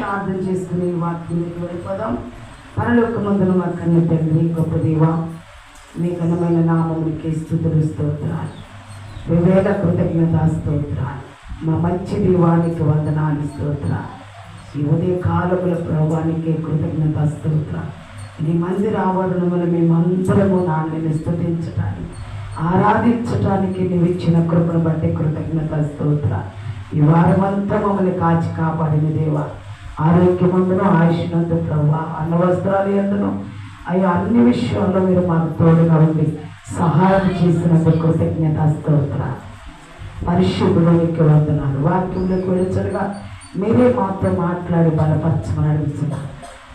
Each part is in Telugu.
ప్రార్థన చేసుకుని వాక్యానికి వెళ్ళిపోదాం. పరలోకమందున మా కన్న తండ్రి, గొప్ప దేవా, మీ ఘనమైన నామమునికి స్తుతులు స్తోత్రాలు, వివేక కృతజ్ఞతా స్తోత్రాలు. మా మంచి దీవానికి వందనాలు స్తోత్రాలు. ఈ ఉదయ కాలముల ప్రభావానికి కృతజ్ఞతా స్తోత్రాలు. నీ మందిర ఆవరణములు మేమందరము నాన్నని స్తుతించడానికి, ఆరాధించడానికి నీవు ఇచ్చిన కృపను బట్టి కృతజ్ఞతా స్తోత్రాలు. ఈ వారమంతా మమ్మల్ని కాచి కాపాడిన దేవా, ఆరోగ్యమందును ఆయుష్నందు ప్రభా, అన్న వస్త్రాలు ఎందును అయ్యా అన్ని విషయాల్లో మీరు మాకు తోడుగా ఉండి సహాయం చేసినందుకు కృతజ్ఞతా స్తోత్రాలు. పరిశుద్ధునికి వందనాలు. వాక్యంలోకి వెళ్ళుచుగా మీరే మాతో మాట్లాడి బలపరచమని అడుగుతున్నాను.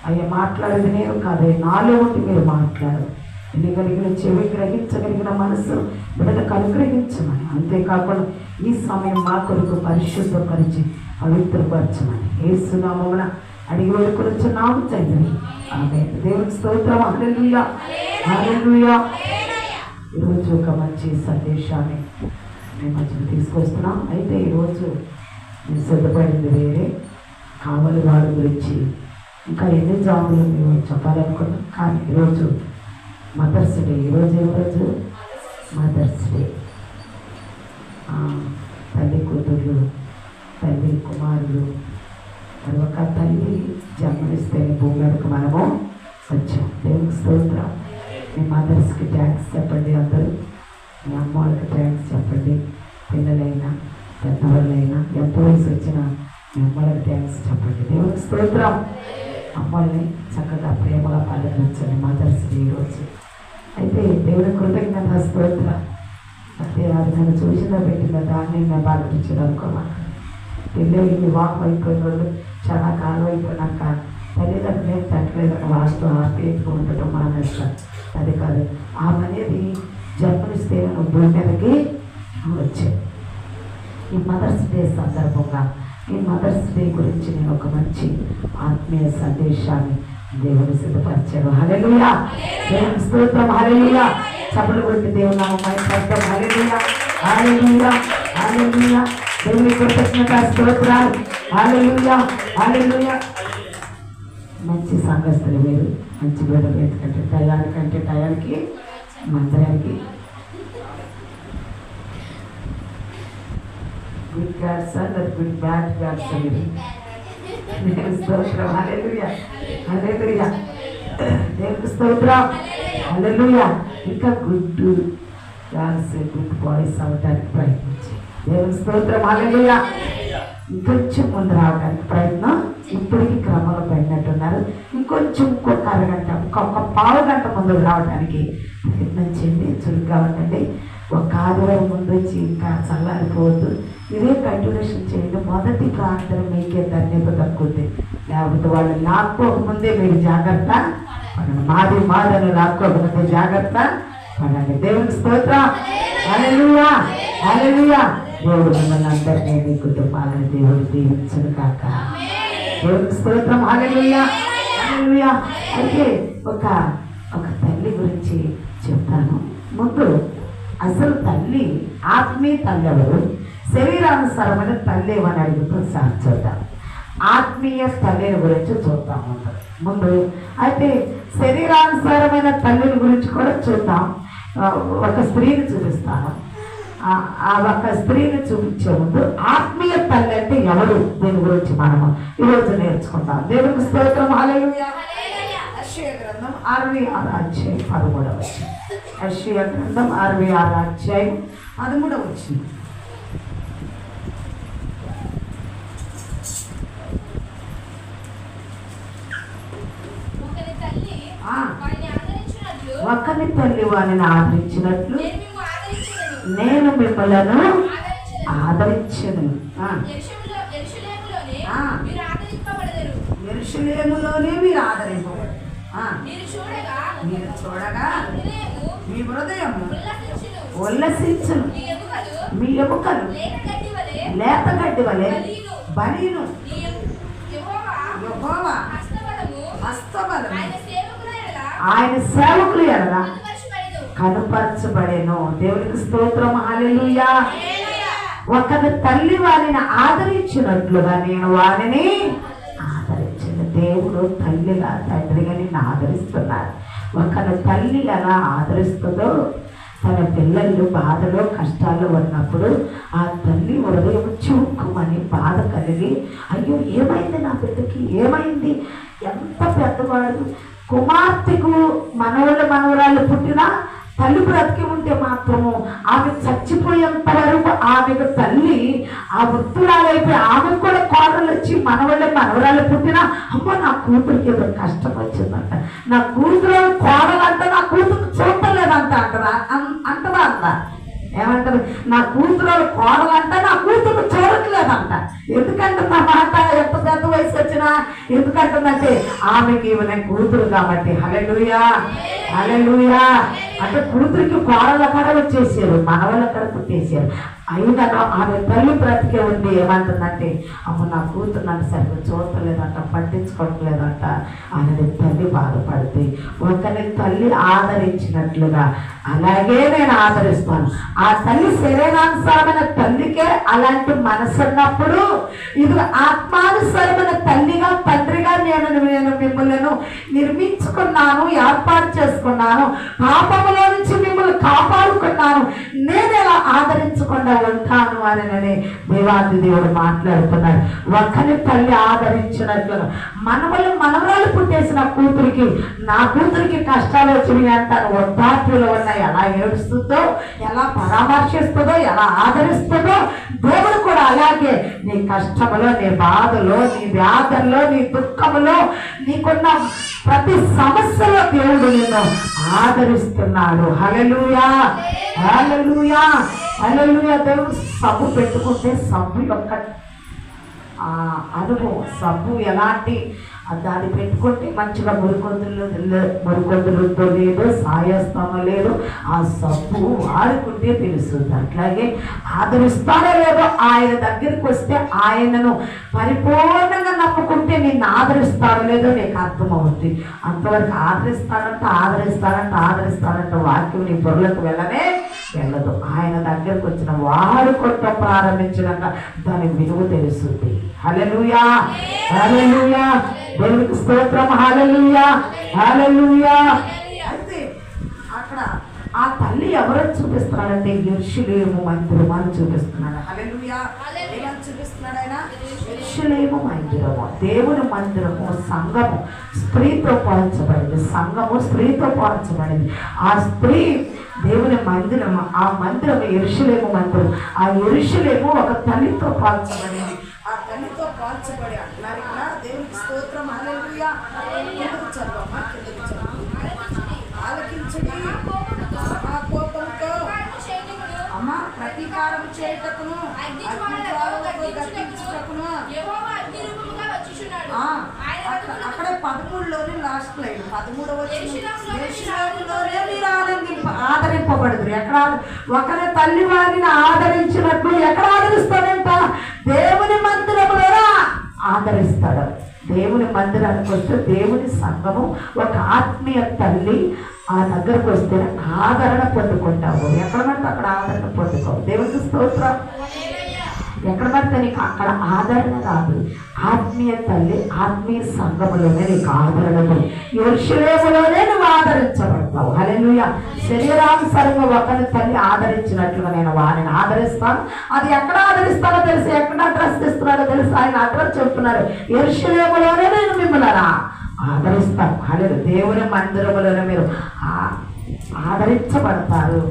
అయ్యా మాట్లాడేది నేను కాదే, నాలో ఉండి మీరు మాట్లాడు. వినగలిగిన చెవి, గ్రహించగలిగిన మనసు బిడ్డలకు అనుగ్రహించమని, అంతేకాకుండా ఈ సమయం మా కొరకు పరిశుద్ధపరిచి పవిత్రపరచమని యేసు నామమున అడిగి వేడుకొనుచున్నాము తండ్రి, ఆమేన్. దేవునికి స్తోత్రం. హల్లెలూయా, హల్లెలూయా. ఈరోజు ఒక మంచి సందేశాన్ని మేము మధ్యలో తీసుకొస్తున్నాం. అయితే ఈరోజు నేను సిద్ధపడింది వేరే, కావలి వారి గురించి ఇంకా ఎన్ని జాబులు మేము చెప్పాలనుకున్నాం. కానీ ఈరోజు మదర్స్ డే. ఈరోజు ఏ రోజు? Mother's day. తల్లి కూతుర్లు, తల్లి కుమారులు, మరి ఒక తల్లి జన్మనిస్తే భూమి మీదకు మనము వచ్చాం. దేవునికి స్తోత్రం. మీ మదర్స్కి థ్యాంక్స్ చెప్పండి అందరూ. మీ అమ్మ వాళ్ళకి థ్యాంక్స్ చెప్పండి. పిల్లలైనా పెద్దవాళ్ళైనా ఎంత వయసు వచ్చినా మీ అమ్మలకి థ్యాంక్స్ చెప్పండి. దేవునికి స్తోత్రం. అమ్మల్ని చక్కగా ప్రేమగా పలకరించండి మదర్స్ డే ఈరోజు. అయితే దేవుని కృతజ్ఞత స్తోత్రం. సత్యరాజు చూసిన పెట్టిన దాన్ని మేము పాటించడం అనుకోవాలి. పిల్లలు వివాహం అయిపోయిన వాళ్ళు చాలా కాలం అయిపోయినాక తల్లిదండ్రులు తట్టలేదు వాస్తవం ఆపేట్టుకు ఉండటం మానేస్తారు. అది కాదు, ఆమె అనేది జన్మనిస్తే భూమి మీదకి వచ్చాయి. ఈ మదర్స్ డే సందర్భంగా ఈ మదర్స్ డే గురించి నేను ఒక మంచి ఆత్మీయ సందేశాన్ని దేవుని సిద్ధపరిచాడు. హల్లెలూయా, దేవుని స్తోత్రం. హల్లెలూయా. చప్పట్లు కొట్టి దేవుని నామమున స్తోత్రం. హల్లెలూయా, హల్లెలూయా, హల్లెలూయా. దేవుని కృతజ్ఞతా స్తోత్రాలు. హల్లెలూయా, హల్లెలూయా. మంచి సంఘస్థులు మీరు, మంచి బిడ్డలు. ఎందుకంటే టయానికి మందిరానికి good gods and good bad gods మీరు. దేవుని స్తోత్రం. హల్లెలూయా, హల్లెలూయా. దేవుని స్తోత్రం. హల్లెలూయా. ఇంకా గుడ్ గర్ల్స్, గుడ్ బాయ్స్ అవడానికి ప్రయత్నించి దేవుని స్తోత్రం. హల్లెలూయా. ఇంకొంచెం ముందు రావడానికి ప్రయత్నం ఇప్పటికి క్రమంలో పెట్టినట్టున్నారు. ఇంకొంచెం ఇంకొక అరగంట, ఇంకొక పావు గంట ముందుకు రావడానికి ప్రయత్నం చేయండి. చురుగ్గా ఉండండి. ఒక ఆదివారం ముందు వచ్చి ఇంకా చల్లారిపోవద్దు. ఇదే కంటిన్యూషన్ చేయండి. మొదటి ప్రార్థన మీకే ధన్యత దక్కుతుంది. లేకపోతే వాళ్ళు లాక్కోకముందే మీరు జాగ్రత్త పడండి. మాదని లాక్కోకముందే జాగ్రత్త పడండి. దేవునికి స్తోత్రం. హల్లెలూయా, హల్లెలూయా. దేవుడు మిమ్మల్ని అందరినీ మీ కుటుంబాలను దేవుడు దీవించును కాక. దేవునికి స్తోత్రం. హల్లెలూయా, హల్లెలూయా. అయితే ఒక తల్లి గురించి చెప్తాను. ముందు అసలు తల్లి, ఆత్మీయ తల్లి ఎవరు, శరీరానుసారమైన తల్లి ఏమని అడుగుతూ సార్ చూద్దాం. ఆత్మీయ తల్లిని గురించి చూద్దాం ముందు. అయితే శరీరానుసారమైన తల్లిని గురించి కూడా చూద్దాం. ఒక స్త్రీని చూపిస్తాను. ఆ ఒక స్త్రీని చూపించే ముందు ఆత్మీయ తల్లి అంటే ఎవరు, దీని గురించి మనము ఈరోజు నేర్చుకుంటాం. దేవునికి స్తోత్రం. హల్లెలూయా. యెషయా గ్రంథం 66వ అధ్యాయం 13వ వచనం. యెషయా గ్రంథం 66వ అధ్యాయం 13వ వచనం. ఒకరి తల్లి వారిని ఆదరించినట్లు నేను మిమ్మలను ఆదరించను. యెరూషలేములోనే మీరు ఆదరింపబడరు. మీరు చూడగా మీ హృదయం ఉల్లసించును, మీ ఎముకలు లేత గడ్డి వలె బలీను. యెహోవా హస్తబలము ఆయన సేవకులు ఎడల కనుపరచబడెను. దేవునికి స్తోత్రం. హల్లెలూయా. ఒకరి తల్లి వారిని ఆదరించినట్లుగా నేను వారిని ఆదరించాను. దేవుడు తల్లిగా తండ్రిగా నిన్ను ఆదరిస్తున్నాడు. ఒక తల్లి ఎలా ఆదరిస్తుందో తన పిల్లలు బాధలో కష్టాల్లో ఉన్నప్పుడు ఆ తల్లి హృదయం చూక్కుమని బాధ కలిగి, అయ్యో ఏమైంది నా బిడ్డకి, ఏమైంది, ఎంత పెద్దవాడు, కుమార్తెకు మనవరాలు పుట్టినా తల్లి బ్రతికి ఉంటే మాత్రము ఆమె చచ్చిపోయేంత వరకు ఆమెకు తల్లి ఆ వృత్తురాలైపోయి ఆమెకు కూడా కోడలు వచ్చి మనవరాలు పుట్టినా, అమ్మ నా కూతురికి ఏదో కష్టం వచ్చిందంట, నా కూతురు కోడలంట నా కూతురు చూడలేదంట అంటదా అంట ఏమంటారు, నా కూతురు కోడలంట నా కూతురు చూడట్లేదంట. ఎందుకంటే నా మాట ఎంత పెద్ద వయసు వచ్చినా ఎందుకంటుందంటే ఆమెకి ఈమె కూతురు కాబట్టి. హల్లెలూయా హల్లెలూయా. అంటే కూతురికి కోడల కడ వచ్చేసారు, మనవల కడ పుట్టేసారు. అయినా ఆమె తల్లి బ్రతికే ఉంది. ఏమంటుందంటే, అమ్మ నా కూతురు నన్ను సరిగ్గా చూడలేదంట, పట్టించుకోవట్లేదంట అనేది తల్లి బాధపడుతుంది. ఒకరి తల్లి ఆదరించినట్లుగా అలాగే నేను ఆదరిస్తాను. ఆ తల్లి శరీరానుసారమైన తల్లికే అలాంటి మనసు ఉన్నప్పుడు, ఇది ఆత్మానుసారమైన తల్లిగా తండ్రిగా నేను మిమ్మల్ని నిర్మించుకున్నాను, ఏర్పాటు చేసుకున్నాను, పాపములో నుంచి మిమ్మల్ని కాపాడుకున్నాను, నేను ఎలా ఆదరించకుండా ఉంటాను అని దేవాది దేవుడు మాట్లాడుతున్నాడు. ఒకరి తల్లి ఆదరించినట్లుగా మనవరాలు పుట్టేసిన కూతురికి, నా కూతురికి కష్టాలు వచ్చినాయి అంటాను, వృద్ధాప్యులు ఉన్నాయి, ఎలా ఏడుస్తుందో, ఎలా పరామర్శిస్తుందో, ఎలా ఆదరిస్తుందో దేవుడు కూడా అలాగే నీ కష్టములో, నీ బాధలో, నీ వ్యాధుల్లో, నీ దుఃఖములో, నీకున్న ప్రతి సమస్యలో దేవుడు నిన్ను ఆదరిస్తున్నాడు. హల్లెలూయా హల్లెలూయా హల్లెలూయా. దేవుడు సబ్బు పెట్టుకుంటే సబ్బు యొక్క అనుభవం, సబ్బు ఎలాంటి దాన్ని పెట్టుకుంటే మంచిగా మురికొందులతో లేదు, సాయస్తమ లేదు, ఆ సబ్బు వాడుకుంటే తెలుస్తుంది. అట్లాగే ఆదరిస్తాడో లేదో ఆయన దగ్గరికి వస్తే ఆయనను పరిపూర్ణంగా నమ్ముకుంటే నిన్ను ఆదరిస్తాడో లేదో నీకు అర్థమవుతుంది. అంతవరకు ఆదరిస్తాడంట వాక్యం నీ బుర్రలకు వెళ్ళనే వెళ్ళదు. ఆయన దగ్గరకు వచ్చిన వాడు కొట్ట ప్రారంభించినాక దాని విలువ తెలుస్తుంది. హల్లెలూయా హల్లెలూయా. దేవునికి స్తోత్రం. హల్లెలూయా హల్లెలూయా. అయితే అక్కడ ఆ తల్లి ఎవరో చూపిస్తున్నాడంటే యెరూషలేము మందిరం అని చూపిస్తున్నాడు. హల్లెలూయా. ఏమని చూపిస్తున్నాడు ఆయన? యెరూషలేము మందిరము, దేవుని మందిరము, సంఘము స్త్రీతో పోల్చబడింది. సంఘము స్త్రీతో పోల్చబడింది. ఆ స్త్రీ దేవుని మందిరము, ఆ మందిరము యెరూషలేము మందిరం. ఆ యెరూషలేము ఒక తల్లితో పోల్చబడింది. ఆ తల్లితో పోల్చబడి అంటున్నారు ఇక్కడ. దేవునికి స్తోత్రం. హల్లెలూయా. కిందకు చదవమ్మా, కిందకు చదువు. ఆలకించండి. ఆ కోపంతో అమ్మ ప్రతీకారం చేయటకును గర్తించుటకును అక్కడ 13లోనే లాస్ట్ లైన్ 13వ యెరూషలేములోనే మీరు ఆదరింపబడదు. ఎక్కడ ఒకరి తల్లి వారిని ఆదరించినట్లు ఎక్కడ ఆదరిస్తాడంట? దేవుని మందిరంలో ఆదరిస్తాడు. దేవుని మందిరానికి వస్తే దేవుని సంఘము ఒక ఆత్మీయ తల్లి ఆ దగ్గరకు వస్తే ఆదరణ పొందుకుంటావు. ఎక్కడ పడితే అక్కడ ఆదరణ పొందుకోవు. దేవునికి స్తోత్రం. ఎక్కడ పడితే నీకు అక్కడ ఆదరణ రాదు. ఆత్మీయ తల్లి ఆత్మీయ సంఘములోనే నీకు ఆదరణ. యెరూషలేములోనే నువ్వు ఆదరించబడతావు. హల్లెలూయా. శరీరానుసారంగా ఒకరి తల్లి ఆదరించినట్లుగా నేను వారిని ఆదరిస్తాను. అది ఎక్కడ ఆదరిస్తానో తెలుసు, ఎక్కడ అడ్రస్ ఇస్తున్నాడో తెలుసు. ఆయన అడ్రస్ చెప్తున్నారు, యెరూషలేములోనే నేను మిమ్మల్ని ఆదరిస్తాను. హల్లెలూయా. దేవుని మందిరములోనే మీరు ఆదరించబడతారు.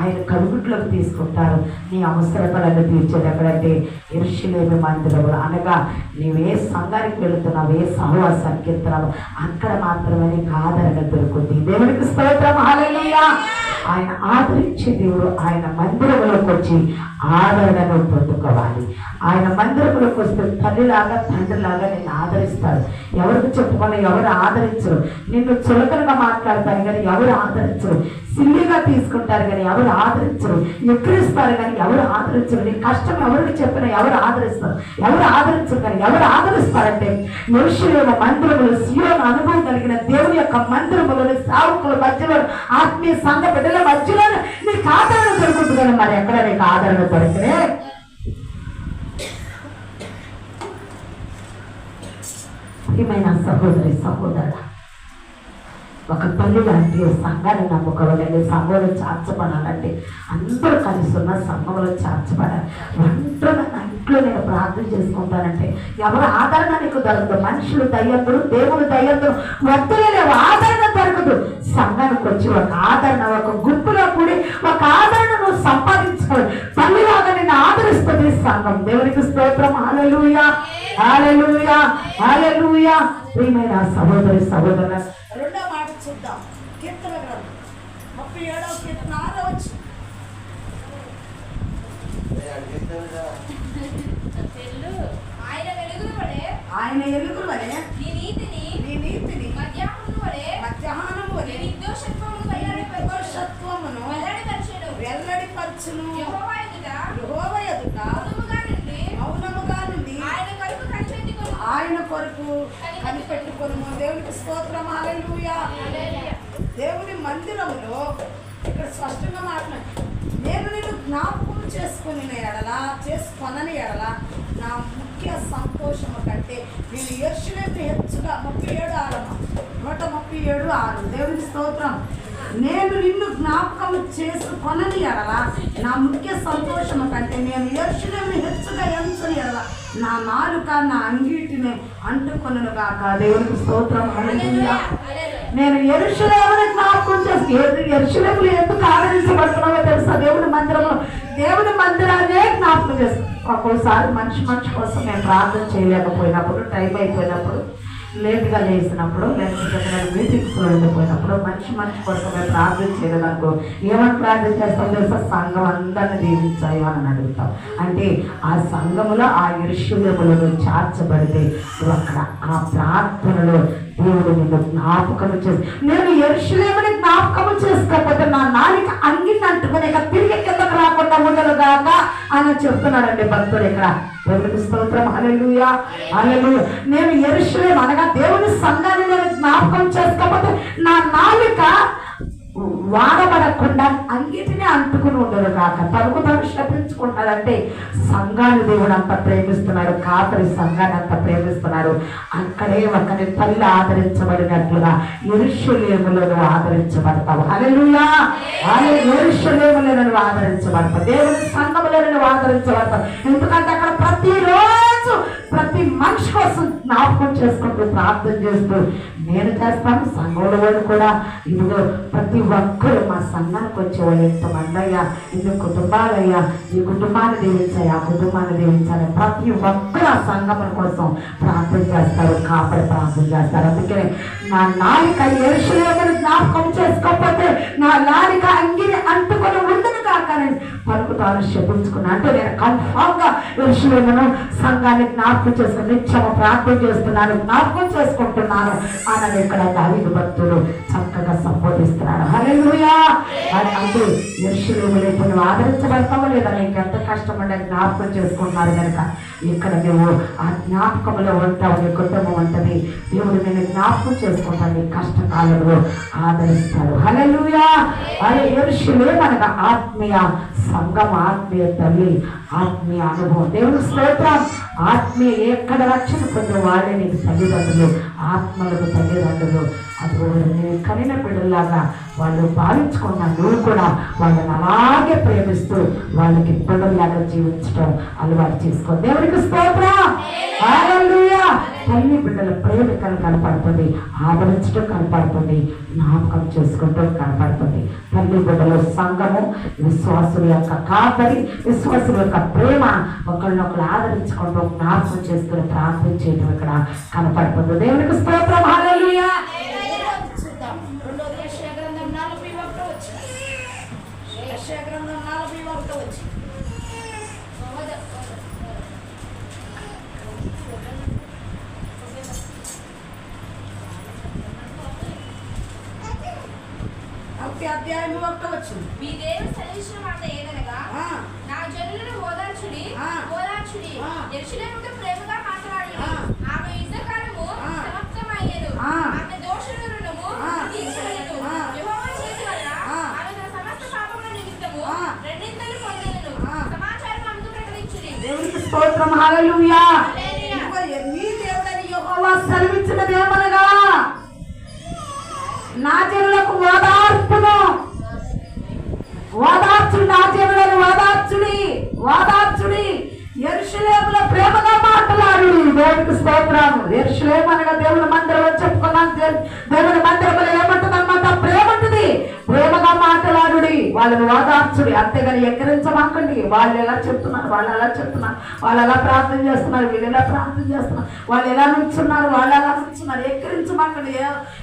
ఆయన కలుగుట్లోకి తీసుకుంటారు. నీ అవసరతలను తీర్చేది ఎక్కడంటే యెరూషలేము మందిరములు. అనగా నీవే సంఘానికి వెళుతున్నావు, ఏ సహవాసానికి వెళ్తున్నావు, అక్కడ మాత్రమే నీకు ఆదరణ దొరుకుతుంది. దేవునికి స్తోత్రం. హల్లెలూయా. ఆయన ఆదరించే దేవుడు. ఆయన మందిరంలోకి వచ్చి ఆదరణను పొందుకోవాలి. ఆయన మందిరంలోకి వస్తే తల్లిలాగా తండ్రిలాగా నిన్ను ఆదరిస్తాడు. ఎవరికి చెప్పుకోవాలి, ఎవరు ఆదరించరు. నిన్ను చులకనగా మాట్లాడతారు కానీ ఎవరు ఆదరించరు. సిల్లిగా తీసుకుంటారు కానీ ఎవరు ఆదరించరు. ఎక్కిరిస్తారు కానీ ఎవరు ఆదరించరు. నీ కష్టం ఎవరికి చెప్పినా ఎవరు ఆదరిస్తారు, ఎవరు ఆదరించరు. కానీ ఎవరు ఆదరిస్తారంటే యెరూషలేము మందిరములు, సీయోను అనుభవం కలిగిన దేవుని యొక్క మందిరములను, సేవకుల మధ్యలో, ఆత్మీయ సంఘ బిడ్డల మధ్యలో నీకు ఆదరణ దొరుకుతుంది. కానీ మరి ఎక్కడ నీకు ఆదరణ దొరికితే ప్రియమైన సహోదరి సహోదరుడు, ఒక తల్లి లాంటి సంఘాన్ని నమ్ముకోవాలండి. సంఘంలో చేర్చబడాలంటే అందరూ కలిసి ఉన్న సంఘంలో చేర్చబడాలి. ఒంటరిగా నా ఇంట్లో నేను ప్రార్థన చేసుకుంటానంటే ఎవరు ఆదరణ నీకు దొరకదు. మనుషులు దయ్యంతులు, దేవుడు దయ్యంతులు, వద్దులే లేవు, ఆదరణ దొరకదు. సంఘానికి వచ్చి ఒక ఆదరణ, ఒక గుంపులో కూడి ఒక ఆదరణ నువ్వు సంపాదించుకోవాలి. తల్లిలాగా నిన్ను ఆదరిస్తుంది సంఘం. దేవునికి స్తోత్రం. హల్లెలూయా, హల్లెలూయా, హల్లెలూయా. ప్రియమైన సహోదరి సహోదరుల, రెండో మాట చూద్దాం. కీర్తన గ్రంథం 37వ కీర్తన 6వ వచనం. ఆయన వెలుగుల వలె నీ నీతిని మధ్యాహ్నము వలె నిర్దోషత్వమును వెల్లడిపరచును. యెహోవా ఎదుట మౌనముగా నుండి ఆయన కొరకు కనిపెట్టుకొనుము. దేవునికి స్తోత్రం. హల్లెలూయా. దేవుని మందిరములో ఇక్కడ స్పష్టంగా మాట్లాడు, నేను నిన్ను జ్ఞాపకం చేసుకుని చేసుకొనని ఎడల నా ముఖ్య సంతోషము కంటే నేను యెరూషలేము హెచ్చుగా 137:6. దేవునికి స్తోత్రం. నేను నిన్ను జ్ఞాపకం చేసుకొనని ఎడల నా ముఖ్య సంతోషము కంటే నేను యెరూషలేము హెచ్చుగా ఎంచని ఎడల నా నాలుక నా అంగీటిని అంటుకొనును గాక. దేవునికి స్తోత్రం. హల్లెలూయా. నేను యెరూషలేముని జ్ఞాపకం చేసి, యెరూషలేములో ఎందుకు ఆదరించబడుతున్నావో తెలుసా? దేవుని మందిరంలో, దేవుని మందిరాన్నే జ్ఞాపకం చేస్తాను. ఒక్కోసారి మనిషి కోసం నేను ప్రార్థన చేయలేకపోయినప్పుడు, టైం అయిపోయినప్పుడు, లేట్గా లేసినప్పుడు, లేకపోతే మీటింగ్స్లో వెళ్ళిపోయినప్పుడు, మనిషి కొరకు మేము ప్రార్థన చేయలేదనుకో, ఏమని ప్రార్థన చేస్తాం తెలుసా? సంఘం అందరిని దీవించాయో అని అడుగుతాం. అంటే ఆ సంఘములో, ఆ యెరూషలేములో చేర్చబడితే అక్కడ ఆ ప్రార్థనలో దేవుడు నిన్ను జ్ఞాపకము చేసి, నేను యెరూషలేముని జ్ఞాపకము చేసుకోకపోతే నా నాలిక అంగిని అంటుకుని ఇక తిరిగి కిందకు రాకుండా ఉండదు గాక అని చెప్తున్నాడండి భక్తుడు ఇక్కడ. దేవునికి స్తోత్రం. హల్లెలూయా, హల్లెలూయా. నేను యెరూషలేము అనగా దేవుని సంఘాన్ని నేను జ్ఞాపకం చేసుకోకపోతే నా నాలిక వాడబడకుండా అంగిటిని అంటుకుని ఉండదు కాక తను శపించుకుంటాడంటే సంఘాన్ని దేవుడు అంత ప్రేమిస్తున్నాడు. కాపరి సంఘాన్ని అంత ప్రేమిస్తున్నాడు. అక్కడే ఒకరి తల్లి ఆదరించబడినట్లుగా యెరూషలేములో నువ్వు ఆదరించబడతావు. హల్లెలూయా. యెరూషలేములో నువ్వు ఆదరించబడతావు. దేవుని సంఘములో నువ్వు ఆదరించబడతావు. ఎందుకంటే అక్కడ ప్రతిరోజు ప్రతి మనిషి కోసం జ్ఞాపకం చేసుకుంటూ ప్రార్థన చేస్తూ నేను చేస్తాను. సంఘంలో వాళ్ళు కూడా ఇదిగో ప్రతి ఒక్కరు మా సంఘానికి వచ్చేవాళ్ళు ఎంతమంది అయ్యా, ఇన్ని కుటుంబాలయ్యా, ఈ కుటుంబాన్ని దీవించాయి, ఆ కుటుంబాన్ని దీవించాలి. ప్రతి ఒక్కరు ఆ సంఘముల కోసం ప్రార్థన చేస్తారు, కాపరి ప్రార్థన చేస్తారు. అందుకనే నా నాలిక యెరూషలేమును జ్ఞాపకం చేసుకోకపోతే నా నాలిక అంగిని అంటుకొని ఉండదు కాకని పలుకుతాను శపించుకున్నా. అంటే నేను కన్ఫామ్ గా యెరూషలేమును సంఘాన్ని జ్ఞాపకం చేసుకుని నిత్యము ప్రార్థన చేస్తున్నాను, జ్ఞాపకం చేసుకుంటున్నాను అని ఇక్కడ దావీదు భక్తుడు చక్కగా సంబోధిస్తున్నాడు. హల్లెలూయా. అంటే యెరూషలేములో నువ్వు ఆదరించబడతావో లేదా, నీకు ఎంత కష్టపడే జ్ఞాపకం చేసుకుంటున్నారు కనుక ఇక్కడ నువ్వు ఆ జ్ఞాపకంలో ఉంటావు. నీ కుటుంబం ఉంటుంది. దేవుడు నేను జ్ఞాపకం చేసుకుంటాను, నీ కష్టకాలంలో ఆదరిస్తాడు. హల్లెలూయా. అది యెరూషలేము అనగా ఆత్మీయ సంఘం, ఆత్మీయ తల్లి, ఆత్మీయ అనుభవం. దేవుని స్తోత్రం. ఆత్మీయ ఎక్కడ రక్షణ పొందిన వాళ్ళే నీకు తల్లిదండ్రులు, ఆత్మలకు తల్లిదండ్రులు. అది నేను కనిన బిడ్డలాగా వాళ్ళు భావించుకున్నా నువ్వు కూడా వాళ్ళని అలాగే ప్రేమిస్తూ వాళ్ళకి బిడ్డలాగా జీవించడం అలవాటు చేసుకో. దేవునికి స్తోత్రం. హల్లెలూయా. తల్లి బిడ్డల ప్రేమికలు కనపడుతుంది, ఆదరించడం కనపడుతుంది, జ్ఞాపకం చేసుకుంటూ కనపడుతుంది. తల్లి బిడ్డల సంఘము, విశ్వాసుల యొక్క కాపరి, విశ్వాసుల యొక్క ప్రేమ, ఒకళ్ళనొకళ్ళు ఆదరించుకుంటూ జ్ఞాపకం చేసుకుని ప్రార్థన చేయడం ఇక్కడ కనపడుతుంది. దేవునికి స్తోత్రం. హల్లెలూయా. అధ్యాయం 1 మీ దేవుడు సెలవిచ్చిన మాట ఏదనగా, నా జనులను ఓదార్చుడి, యెరూషలేముతో ప్రేమగా మాట్లాడుడి. ఆమె యుద్ధకాలము సమాప్తమయ్యేను, ఆమె దోషుల రుణము తీర్చబడెను. యెహోవా చేతి వలన ఆమె తన సమస్త పాపముల నిమిత్తము రెండింతలు పొందెను. సమాచారం అందుకు ప్రకటించుడి. దేవునికి స్తోత్రం. హల్లెలూయా. మీ దేవుడైన యెహోవా సెలవిచ్చినది ఏమనగా, నా జనులకు ఓదార్పును, ఓదార్చుడి, నా జనులను ఓదార్చుడి, యెరూషలేములో ప్రేమగా మాట్లాడు. దేవునికి స్తోత్రం. యెరూషలేము అనగా దేవుని మందిరంలో చెప్పుకున్నాం. దేవుని మందిరంలో ఏమంటుందన్నమాట? ప్రేమ ఉంటుంది. ప్రేమగా మాట్లాడుడి, వాళ్ళని ఓదార్చుడి, అంతేగాని ఎక్కిరించమాకండి. వాళ్ళు ఎలా చెప్తున్నారు, వాళ్ళు ఎలా ప్రార్థన చేస్తున్నారు, వీళ్ళు ఎలా ప్రార్థన చేస్తున్నారు, వాళ్ళు ఎలా నుంచున్నారు, ఎక్కిరించమాకండి.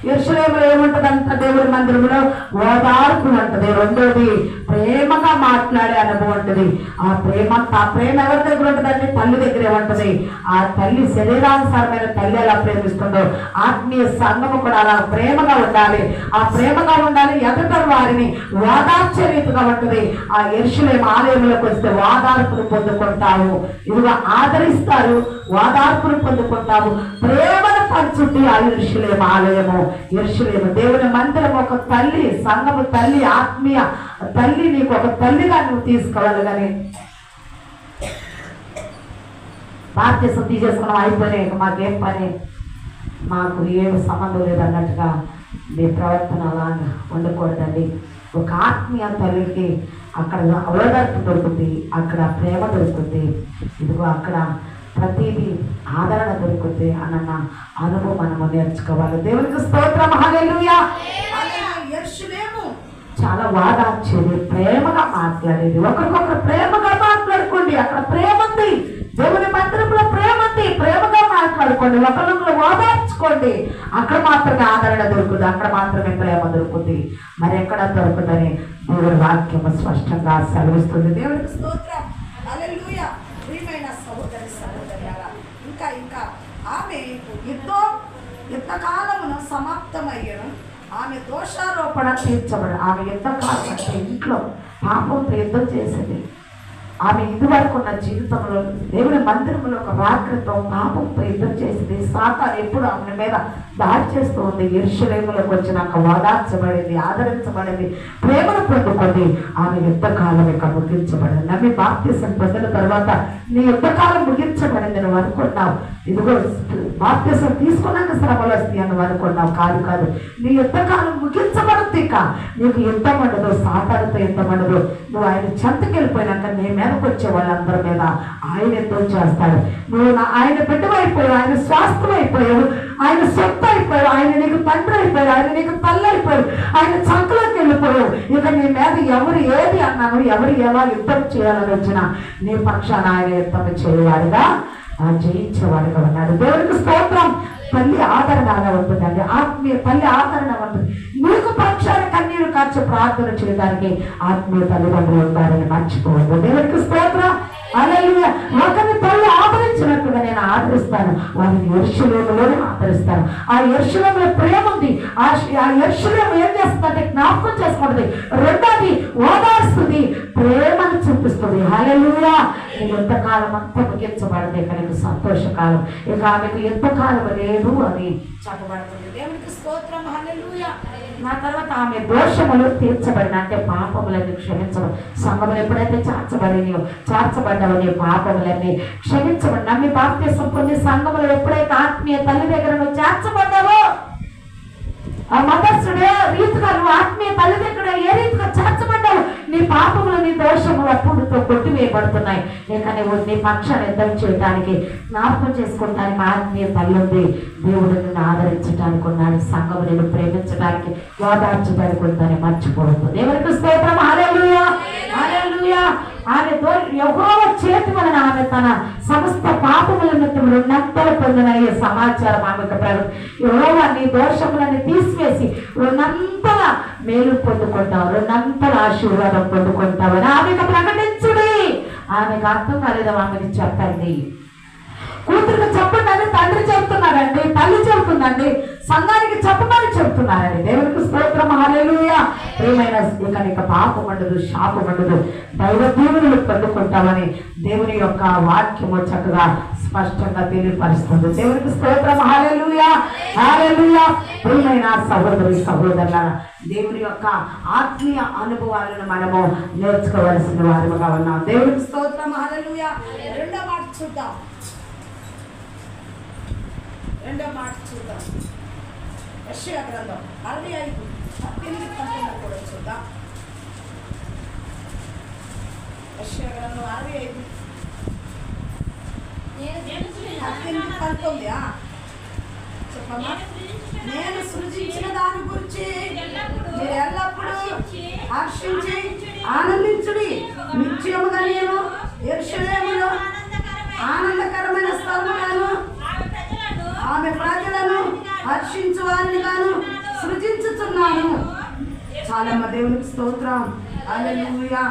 యెరూషలేములో ఏముంటదంట? దేవుని మందిరంలో ఓదార్పు ఉంటుంది. రెండోది ప్రేమగా మాట్లాడే అనుభవం ఉంటుంది. ఆ ప్రేమ ఎవరి దగ్గర ఉంటుందండి? తల్లి దగ్గరే ఉంటుంది. ఆ తల్లి శరీరానుసారమైన తల్లి ఎలా ప్రేమిస్తుందో ఆత్మీయ సంఘము కూడా అలా ప్రేమగా ఉండాలి. ఆ ప్రేమగా ఉండాలి. ఎదుట వారిని ఓదార్చే రీతిగా ఉంటుంది. ఆ యెరూషలేము ఆలయంలోకి వస్తే ఓదార్పును పొందుకుంటావు. ఇదిగో ఆదరిస్తారు, ఓదార్పును పొందుకుంటావు. ప్రేమను పంచుద్ది ఆ యెరూషలేము ఆలయము. యెరూషలేము దేవుని మందిరం ఒక తల్లి, సంఘము తల్లి, ఆత్మీయ తల్లి. నీకు ఒక తల్లిగా నువ్వు తీసుకోవాలి. కానీ బాప్తిసం తీసేసుకున్నాం, అయిపోయినాయి, మాకేం పని, మాకు ఏమి సంబంధం లేదు అన్నట్టుగా మీ ప్రవర్తన అలా ఉండకూడదండి. ఒక ఆత్మీయ తల్లికి అక్కడ ఓదార్పు దొరుకుతుంది, అక్కడ ప్రేమ దొరుకుతుంది. ఇదిగో అక్కడ ప్రతిదీ ఆదరణ దొరుకుతుంది అన్న అనుభవం మనము నేర్చుకోవాలి. దేవునికి స్తోత్రం. హల్లెలూయా. యెరూషలేము చాలా ఓదార్చేది, ప్రేమగా మాట్లాడేది. ఒకరికొకరు ప్రేమగా మాట్లాడుకోండి. అక్కడ ప్రేమ ఉంది. దేవుని మందిరంలో ప్రేమ ఉంది. ప్రేమగా మాట్లాడుకోండి, ఒకరినొకరు ఓదార్చుకోండి. అక్కడ మాత్రమే ఆదరణ దొరుకుతుంది, అక్కడ మాత్రమే ప్రేమ దొరుకుతుంది. మరి ఎక్కడ దొరుకుతుందని దేవుని వాక్యము స్పష్టంగా సెలవిస్తుంది. దేవునికి స్తోత్రం. హల్లెలూయా. ప్రియమైన సహోదరి సహోదరులారా, ఇంకా ఆమె యుద్ధకాలమును సమాప్తమయ్యను. ఆమె దోషారోపణ తీర్చబడి, ఆమె యుద్ధకాలం అంటే ఇంట్లో పాపంతో యుద్ధం చేసింది. ఆమె ఇదివరకు ఉన్న జీవితంలో దేవుని మందిరంలో ఒక రాత్రితో పాపంతో యుద్ధం చేసింది. సాతాను ఎప్పుడు ఆమె మీద దాడి చేస్తూ ఉంది. యెరూషలేములోకి వచ్చినాక ఓదార్చబడింది, ఆదరించబడింది, ప్రేమను పొందుకొని ఆమె యుద్ధకాలం ఇక ముగించబడింది. నమ్మి బాప్తిసం పొందిన తర్వాత నీ యుద్ధకాలం ముగించబడింది నువ్వు అనుకున్నావు. ఇదిగో బాప్తిసం తీసుకున్నాక శ్రమలు వస్తాయి అని అనుకున్నావు. కాదు, నీ యుద్ధకాలం ముగించబడుతుంది. ఇక నీకు యుద్ధం ఉండదు, సాతానుతో యుద్ధం ఉండదు. నువ్వు ఆయన చెంతకి వెళ్ళిపోయినాక నీ మీదకి వచ్చే వాళ్ళందరి మీద ఆయన యుద్ధం చేస్తాడు. నువ్వు ఆయన బిడ్డవైపోయావు, ఆయన స్వాస్థ్యం అయిపోయావు, ఆయన సొత్తు అయిపోయావు, ఆయన నీకు తండ్రి అయిపోయాడు, ఆయన నీకు తల్లి అయిపోయాడు, ఆయన చంకలోకి వెళ్ళిపోయావు. ఇక నీ మీద ఎవరు ఏది అన్నాను, ఎవరు ఎలా యుద్ధం చేయాలని వచ్చినా నీ పక్షాన ఆయన యుద్ధం చేయవాడుగా, జయించేవాడుగా ఉన్నాడు. దేవునికి స్తోత్రం. తల్లి ఆదరణ అలా ఉంటుందండి. ఆత్మీయ తల్లి ఆదరణ ఉంటుంది. నీకు పక్షాన కన్నీరు కార్చి ప్రార్థన చేయడానికి ఆత్మీయ తల్లిదండ్రులు ఉంటారని మర్చిపోవద్దు. దేవునికి స్తోత్రం. హల్లెలూయా. ఒకరిని తల్లి ఆదరించినట్టుగా నేను ఆదరిస్తాను, వారిని యెరూషలేములోనే ఆదరిస్తాను. ఆ యెరూషలేములో ప్రేమ ఉంది. ఆ యెరూషలేము ఏం చేస్తుందంటే జ్ఞాపకం చేసుకుంటుంది. రెండోది ఓదార్స్తుంది, ప్రేమను చూపిస్తుంది. హల్లెలూయా. నీకు ఎంతకాలం అంతా ముగించబడింది, ఇక నీకు సంతోషకాలం, ఇక ఆమెకు ఎంతకాలం లేదు అని చెప్పబడుతుంది. దేవునికి స్తోత్రం. హల్లెలూయా. నా తర్వాత ఆమె దోషములు తీర్చబడిన, అంటే పాపములన్నీ క్షమించబడి, సంఘములు ఎప్పుడైతే చార్చబడ్డావో నీ పాపములన్నీ క్షమించబడి, నమ్మి బాప్తిసం పొంది సంఘములు ఎప్పుడైతే ఆత్మీయ తల్లి దగ్గర నువ్వు చేర్చబడ్డావో, ఆ మదర్సుడే రీతిగా నువ్వు ఆత్మీయ తల్లి దగ్గర ఏ రీతిగా చేర్చబడ్డావు, నీ పాపములు నీ దోషములు అప్పుడుతో కొట్టివేయబడుతున్నాయి. ఇక నువ్వు నీ పక్షాన్ని యుద్ధం చేయడానికి, జ్ఞాపకం చేసుకోవడానికి ఆత్మీయ తల్లి ఉంది. దేవుడు నిన్ను ఆదరించడానికి ఉన్నాడు, సంఘము నిన్ను ప్రేమించడానికి, ఓదార్చడానికి ఉందని మర్చిపోవద్దు. దేవునికి స్తోత్రం. హల్లెలూయా. హల్లెలూయా. ఆమె యెహోవా చేతి వలన ఆమె తన సమస్త పాపముల నిమిత్తం 2 పొందిన సమాచారం ఆమెకు యెహోవా నీ దోషములని తీసివేసి 2 మేలు పొందుకుంటావు, 2 ఆశీర్వాదం పొందుకుంటావు అని ఆమెకు ప్రకటించుడి. ఆమెకు అర్థం కాలేదు, ఆమెకు చెప్పండి. కూతురికి చెప్పండి అని తండ్రి చెప్తున్నారండి, తల్లి చెబుతుందండి, సంఘానికి చెప్పమని చెప్తున్నారండి. దేవునికి స్తోత్రం. హల్లెలూయా. ప్రియమైన, ఇక పాపం ఉండదు, శాపం ఉండదు, దైవ దీవెనలు పొందుకుంటామని దేవుని యొక్క వాక్యము చక్కగా స్పష్టంగా తెలియపరుస్తుంది. దేవునికి స్తోత్రం. హల్లెలూయా. హల్లెలూయా. ప్రియమైన సహోదరి సహోదరులారా, దేవుని యొక్క ఆత్మీయ అనుభవాలను మనము నేర్చుకోవలసిన వారుగా ఉన్నాం. దేవునికి స్తోత్రం. హల్లెలూయా. 2వ మాట చూద్దాం. రెండో మాట చూద్దాం. యెషయా గ్రంథం 65:18 కూడా చూద్దాం. యెషయా గ్రంథం 65:18-19 చెప్పమ్మా. నేను సృజించిన దాని గురించి మీరు ఎల్లప్పుడూ హర్షించి ఆనందించుడి. నిత్యముగా నేను యెరూషలేములో ఆనందకరమైన స్థలముగాను ఆమె ప్రజలను హర్షించు వారిని గాను సృజించుతున్నాను. చాలమ్మ, దేవునికి స్తోత్రం. హల్లెలూయా.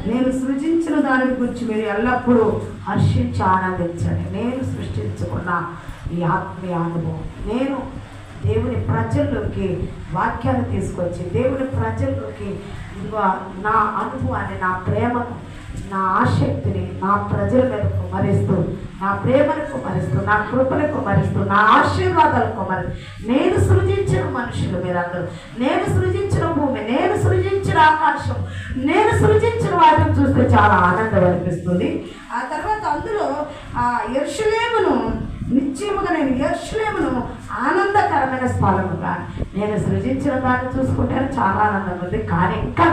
నేను సృజించిన దాని గురించి మీరు ఎల్లప్పుడూ హర్షించి ఆనందించండి. నేను సృష్టించుకున్న ఈ ఆత్మీయ అనుభవం, నేను దేవుని ప్రజల్లోకి వాక్యాన్ని తీసుకొచ్చి దేవుని ప్రజల్లోకి నా అనుభవాన్ని, నా ప్రేమను, నా ఆసక్తిని నా ప్రజల మీద కుమరిస్తూ, నా ప్రేమను కుమరిస్తూ, నా కృపను కుమరిస్తూ, నా ఆశీర్వాదాలు కుమరిస్తూ, నేను సృజించిన మనుషులు మీరందరూ, నేను సృజించిన భూమి, నేను సృజించిన ఆకాశం, నేను సృజించిన వాటిని చూస్తే చాలా ఆనందం అనిపిస్తుంది. ఆ తర్వాత అందులో యెరూషలేమును నిశ్చయముగా నేను యెరూషలేమును ఆనందకరమైన స్థలముగా నేను సృజించిన దాన్ని చూసుకుంటే చాలా ఆనందం ఉంది. కానీ ఇంకా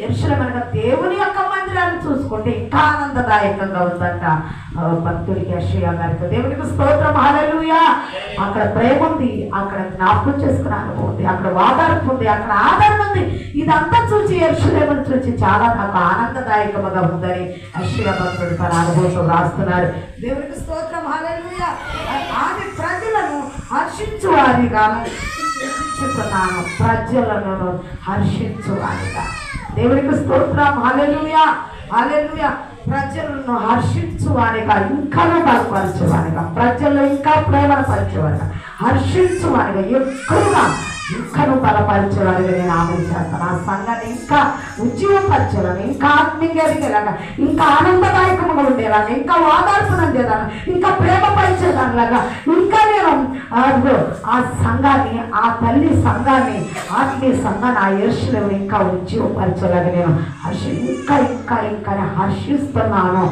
యెరూషలేము అనగా దేవుని యొక్క మందిరాన్ని చూసుకుంటే ఇంకా ఆనందదాయకంగా ఉందంట భక్తుడికి, యెషయా గారికి. దేవునికి స్తోత్రం. హల్లెలూయా. అక్కడ ప్రేమ ఉంది, అక్కడ జ్ఞాపకం చేసుకునే అనుభవం ఉంది, అక్కడ వాదార్పు ఉంది, అక్కడ ఆధారం ఉంది. ఇదంతా చూసి యెరూషలేమును చూసి చాలా నాకు ఆనందదాయకముగా ఉందని యెషయా భక్తుడు తన అనుభవంతో రాస్తున్నాడు. దేవునికి స్తోత్రం. హల్లెలూయా. ఆమె ప్రజలను హర్షించువారిగాను సృష్టించుతున్నాను. ప్రజలను హర్షించువారిగా. దేవునికి స్తోత్రం. హల్లెలూయా. హల్లెలూయా. ప్రజలను హర్షించువారిగా, ఇంకా బలపరచేవారిగా, ప్రజల్లో ఇంకా ప్రేమను పరిచేవారిగా, హర్షించువారిగా, ఎక్కువగా ఇంకను బలపరిచేవారిగా నేను ఆమెను చేస్తాను. ఆ సంఘాన్ని ఇంకా ఉజ్జీవపరిచేలాగా, ఇంకా ఆత్మీయంగా ఎదిగేలాగా, ఇంకా ఆనందదాయకంగా ఉండేలాగా, ఇంకా వాదార్పణ అందేలాగా, ఇంకా ప్రేమ పరిచేదానిలాగా, ఇంకా నేను ఆ సంఘాన్ని, ఆ తల్లి సంఘాన్ని, ఆత్మీయ సంఘాన్ని, ఆ యెరూషలేమును ఇంకా ఉజ్జీవపరిచేలాగా నేను ఇంకా ఇంకా ఇంకా హర్షిస్తున్నాను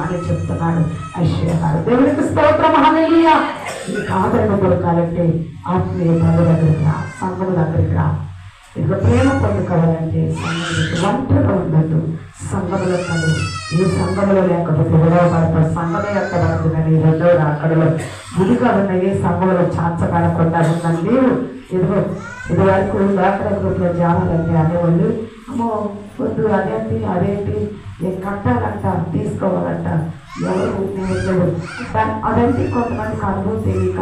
అని చెప్తున్నాడు యెషయా గారు. దేవునికి స్తోత్రం. హల్లెలూయా. నీకు ఆదరణ దొరకాలంటే ఆత్మీయ తల్లి దగ్గరికి రా, సంఘం దగ్గరికి రా. ఇక ప్రేమ పొందుకోవాలంటే సంఘంలో ఒంటరిగా ఉండద్దు, సంఘంలో కాదు. ఈ సంఘంలో లేకపోతే విడవబడతారు. సంఘమే ఎక్కబడుతుందని రెండవ అక్కడలో గుడిగా ఉన్న ఏ సంఘంలో చాచబడకుండా ఉన్న నీవు ఇది వరకు డాక్టర్ గ్రూప్లో జానాలంటే అనేవాళ్ళు, అమ్మో వద్దు, అదేంటి నేను కట్టాలంట, తీసుకోవాలంట, ఎవరు అదంటే కొంతమందికి అనుభవం తెలియక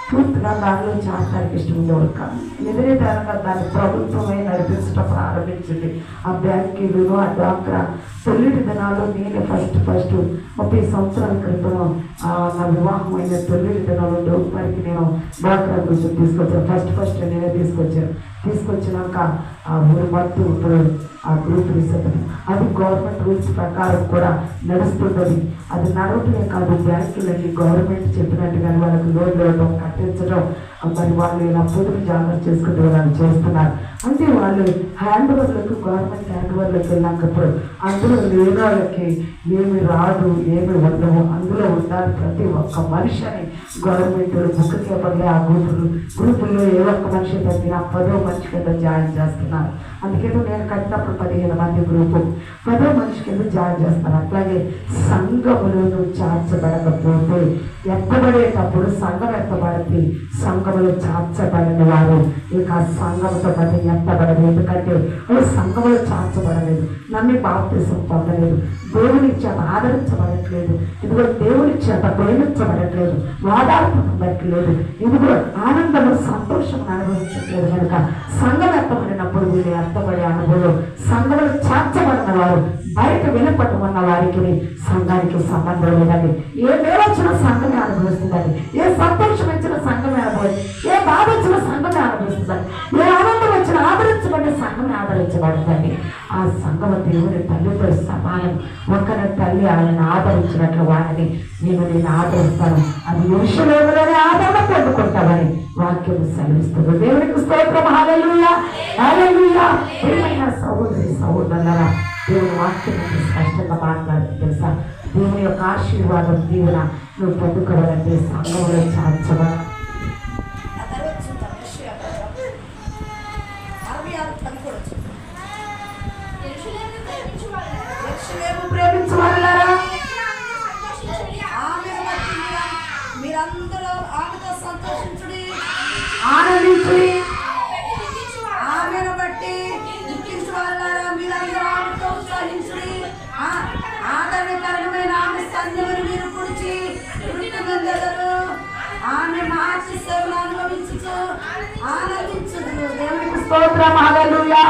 పూర్తిగా దానిలో చేస్తానికి ఇష్టం ఉండేవాడు కాదు. ఎదురేదానిగా దాన్ని ప్రభుత్వమే నడిపించడం ప్రారంభించింది. ఆ బ్యాంకీలు, ఆ డాక్రా తొలిటి దినాలు నేనే ఫస్ట్ 30 సంవత్సరాల క్రితం నా వివాహం అయిన తొలిటి దినాలు డోపారికి నేను డాక్రా గురించి తీసుకొచ్చాను. ఫస్ట్ నేనే తీసుకొచ్చినాక ఆ ఊరు మొత్తం ఇప్పుడు ఆ గ్రూప్ రిసెప్ట్ అది గవర్నమెంట్ రూల్స్ ప్రకారం కూడా నడుస్తుంటుంది. అది నడవటమే కాదు, బ్యాంకులన్నీ గవర్నమెంట్ చెప్పినట్టుగానే వాళ్ళకి లోన్లు ఇవ్వడం, కట్టించడం, మరి వాళ్ళు ఇలా పొదుపు జాగ్రత్త చేసుకుంటూ వాళ్ళు చేస్తున్నారు. అంటే వాళ్ళు హ్యాండ్ ఓవర్లకు, గవర్నమెంట్ హ్యాండ్ ఓవర్లకు వెళ్ళినప్పుడు అందులో లేని వాళ్ళకి ఏమి రాదు, ఏమి ఉండవు, అందులో ఉండాలి. ప్రతి ఒక్క మనిషిని గవర్నమెంట్ బుక్ చేపట్లే ఆ గ్రూపుల్లో ఏ ఒక్క మనిషి తగ్గిన 10వ మనిషి కింద జాయిన్ చేస్తున్నారు. అందుకేదో నేను కట్టినప్పుడు 15 మంది గ్రూపు 10వ మనిషి కింద జాయిన్ చేస్తారు. అట్లాగే సంఘములను చార్చబడకపోతే ఎత్తబడేటప్పుడు సంఘం ఎత్తబడింది, సంఘములు చార్చబడిన వారు ఇక సంఘంతో పాటు ఎత్తబడదు. ఎందుకంటే సంఘములు చార్చబడలేదు, నమ్మి బాప్తిసం పొందలేదు, దేవుని చేత ఆదరించబడట్లేదు, ఇదిగో దేవుని చేత ప్రేమించబడట్లేదు, వాదార్పు పొందట్లేదు, ఇదిగో ఆనందము సంతోషం అనుభవించట్లేదు. కనుక సంఘం ఎత్తబడినప్పుడు వీళ్ళు ఎత్తబడే అనుభవం, సంఘములు చార్చబడిన వారు బయట వెలుపట్టు ఉన్న వారికి సంఘానికి సంబంధం లేదండి. ఏ మేలు వచ్చిన సంఘమే అనుభవిస్తుందండి, ఏ సంతోషం వచ్చిన సంఘమే అనుభవిస్తుంది, ఏ బాధ వచ్చిన సంఘమే అనుభవిస్తుందండి, ఏ ఆనందం వచ్చిన ఆదరించబడిన సంఘమే ఆదరించబడుతుంది. ఆ సంఘం దేవుని తల్లితో సమానం. ఒకరి తల్లి ఆయన ఆదరించినట్లు వారిని నేను ఆదరిస్తాను, అది యెరూషలేములోనే ఆదరణ పొందుకుంటామని వాక్యం సెలవిస్తుంది. దేవునికి స్తోత్రం. హల్లెలూయా. హల్లెలూయా. ప్రియమైన సహోదరి సహోదరులారా, దేవుని వాక్యం స్పష్టంగా మాట్లాడుతుంది తెలుసా. దేవుని యొక్క ఆశీర్వాదం, దీవెన నువ్వు పొందుకోవాలంటే సంఘంలో చాచవా. ఆ తర్వాత చూద్దాం. 66:10 కూడా చూద్దాం. యెరూషలేమును ప్రేమించువారులారా, యెరూషలేము ప్రేమించువారులారా, ఆమెను బట్టి మీరందరూ ఆమెతో సంతోషించుడి, ఆనందించుడి. ఆమెను బట్టి దుఃఖించు వాళ్ళారా మీరందరూ ఆమెతో ఉత్సాహించుడి. ఆదరణకరమైన ఆమె సన్నిధిని మీరు పుడిచి వృత్తిమందెదరు. ఆమె మార్చి సేవను అనుభవించుచు ఆనందించుదు. దేవునికి స్తోత్రం. హల్లెలూయా.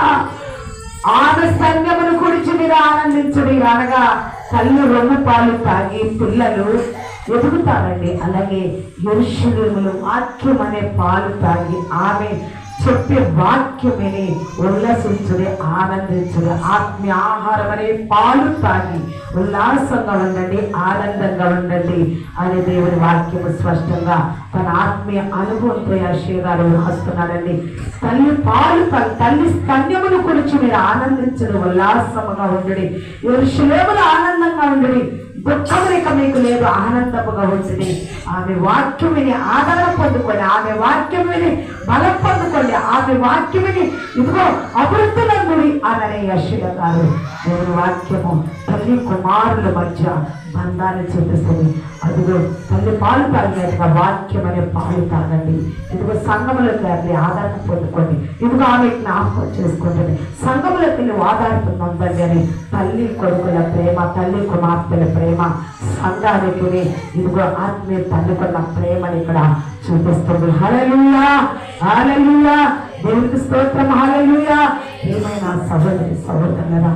ఆమె సన్యమును గురించి మీరు ఆనందించుడి. అనగా తల్లి రొమ్ము పాలు తాగి పిల్లలు ఎదుగుతారండి. అలాగే యెరూషలేములో వాక్యం అనే పాలు తాగి ఆమె చెప్పే వాక్యం విని ఉల్లసించుడి, ఆనందించుడి. ఆత్మీయ ఆహారం అనే పాలు తాగి ఉల్లాసంగా ఉండండి, ఆనందంగా ఉండండి అని దేవుని వాక్యము స్పష్టంగా తన ఆత్మీయ అనుభవంతో యెషయా గారు రాస్తున్నాడండి. తల్లి పాలు తాగి తల్లి స్తన్యమును గురించి మీరు ఆనందించడం, ఉల్లాసముగా ఉండడి. యెరూషలేములో ఆనందంగా ఉండడి. దుఃఖమునిక మీకు లేదు, ఆనందముగా ఉంటుంది. ఆమె వాక్యం విని ఆదరణ పొందుకొని, ఆమె వాక్యం విని బలం పొందుకోండి, ఆమె వాక్యం విని ఇదిగో అభివృద్ధినందుడి అని యెషయా గారు దేవుని వాక్యము తల్లి కుమారుల మధ్య బంధాన్ని చూపిస్తుంది. అదిగో తల్లి పాలు తాగినట్టుగా వాక్యం అనే పాలు తాగండి. ఇదిగో సంఘములకు వెళ్ళి ఆదరణ పొందుకోండి. ఇదిగో ఆమె జ్ఞాపకం చేసుకోండి. సంఘములకు వెళ్ళి ఆధారణ పొందండి అని తల్లి కొడుకుల ప్రేమ, తల్లి కుమార్తెల ప్రేమ, సంఘానికి ఇదిగో ఆత్మీయ తల్లికున్న ప్రేమని ఇక్కడ చూపిస్తుంది. హల్లెలూయా, హల్లెలూయా, దేవునికి స్తోత్రం. హల్లెలూయా. ఏమైనా సహోదరి సహోదరులరా,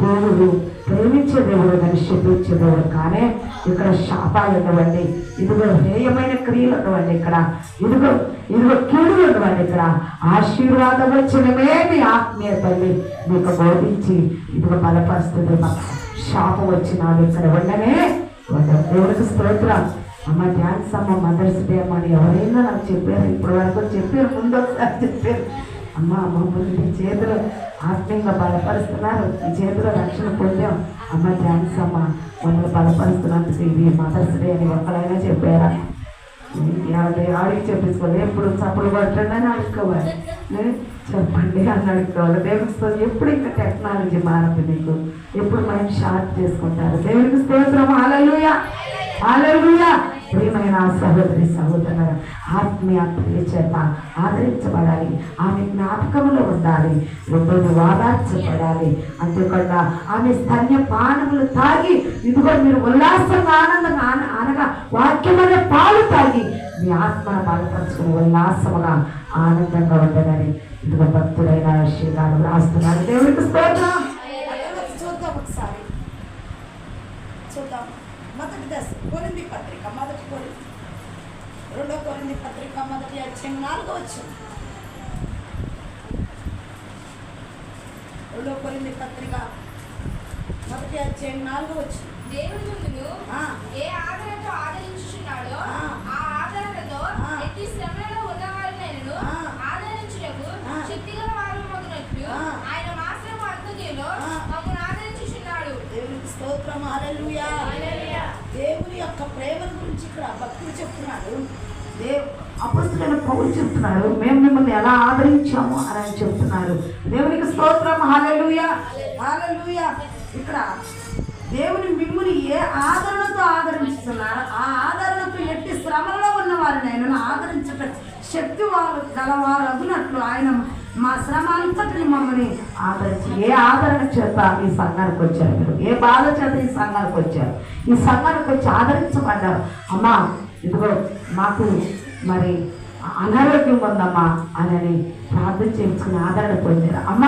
దేవుడు ప్రేమించే దేవుడు కానీ శపించే దేవుడు కానీ ఇక్కడ శాపాలు ఉండవండి. ఇదిగో హేయమైన క్రియలు ఉండవండి. ఇక్కడ ఇదిగో ఇదిగో కీడులు ఉండవండి. ఇక్కడ ఆశీర్వాదం వచ్చినమే మీ ఆత్మీయ తల్లి మీకు బోధించి ఇదిగో బలపరుస్తుంది. శాపం వచ్చినాడు ఇక్కడ ఉండనే ఉండదు. దేవుడికి స్తోత్రం. అమ్మ థ్యాంక్స్ అమ్మ, మదర్స్ డే అమ్మ అని ఎవరైనా నాకు చెప్పారు, ఇప్పటి వరకు చెప్పారు, ముందు ఒకసారి చెప్పారు. అమ్మ అమ్మ నీ చేతులు ఆత్మీయంగా బలపరుస్తున్నారు, ఈ చేతిలో రక్షణ పొందాం. అమ్మ థ్యాంక్స్ అమ్మ, మమ్మల్ని బలపరుస్తున్నందుకు ఇది మదర్స్ డే అని ఒక్కరైనా చెప్పారా? ఆడికి చెప్పించుకోవాలి. ఎప్పుడు చప్పులు కొట్టండి అని అడుక్కోవాలి, చెప్పండి అని అడుక్కోవాలి. దేవుడికి ఎప్పుడు ఇంకా టెక్నాలజీ మారదు, మీకు ఎప్పుడు మైండ్ షార్ప్ చేసుకుంటారు. దేవుడికి స్తోత్రం. హల్లెలూయా, హల్లెలూయా. ప్రియమైన సహోదరి సహోదరుల ఆత్మీయ ప్రియ చేత ఆదరించబడాలి, ఆమె జ్ఞాపకంలో ఉండాలి, రెండోది వాదార్చబడాలి. అంతేకాకుండా ఆమె స్తన్య పానములు తాగి ఇదిగో మీరు ఉల్లాసంగా ఆనందంగా అనగా వాక్యమైన పాలు తాగి మీ ఆత్మను బలపరుచుకుని ఉల్లాసముగా ఆనందంగా ఉండదని ఇదిగో భక్తుడైన యెషయా గారు రాస్తున్నారు. దేవుడికి స్తోత్రం. చూద్దాం ఒకసారి చూద్దాం. మొదటి దశ కొరింథీ పత్రిక, మొదటి కొరింథీ, 2 కొరింథీ పత్రిక, మొదటి అధ్యాయం 4వ వచనం. 2 కొరింథీ పత్రిక మొదటి అధ్యాయం 4వ వచనం. దేవుని ముందును ఏ ఆదరణతో ఆదరించుచున్నాడో ఆ ఆదరణతో ఎట్టి శ్రమలలో ఉన్నవారినైనను ఆదరించుటకు శక్తిగల వారమగునట్లు ఆయన మాత్రము అంతటిలో మమ్మల్ని ఆదరించుచున్నాడు. దేవునికి స్తోత్రం. హల్లెలూయా. దేవుని యొక్క ప్రేమను గురించి ఇక్కడ భక్తులు చెప్తున్నాడు. అపొస్తలుడైన పౌలు చెప్తున్నారు, మేము మిమ్మల్ని ఎలా ఆదరించాము అని ఆయన చెప్తున్నారు. దేవునికి స్తోత్రం. హల్లెలూయా, హల్లెలూయా. ఇక్కడ దేవుని మిమ్ముని ఏ ఆదరణతో ఆదరించుతున్నారు, ఆ ఆదరణతో ఎట్టి శ్రమలో ఉన్న వారిని ఆయన ఆదరించట శక్తి వారు గలవారు అగునట్లు ఆయన మా శ్రమ అంతటిని మమ్మల్ని ఆదరించి ఏ ఆదరణ చేత ఈ సంఘానికి వచ్చారు, మీరు ఏ బాధ చేత ఈ సంఘానికి వచ్చారు, ఈ సంఘానికి వచ్చి ఆదరించబడ్డారు. అమ్మా ఇదిగో మాకు మరి అనారోగ్యం ఉందమ్మా అని ప్రార్థన చేయించుకుని ఆదరణ పొందారా? అమ్మ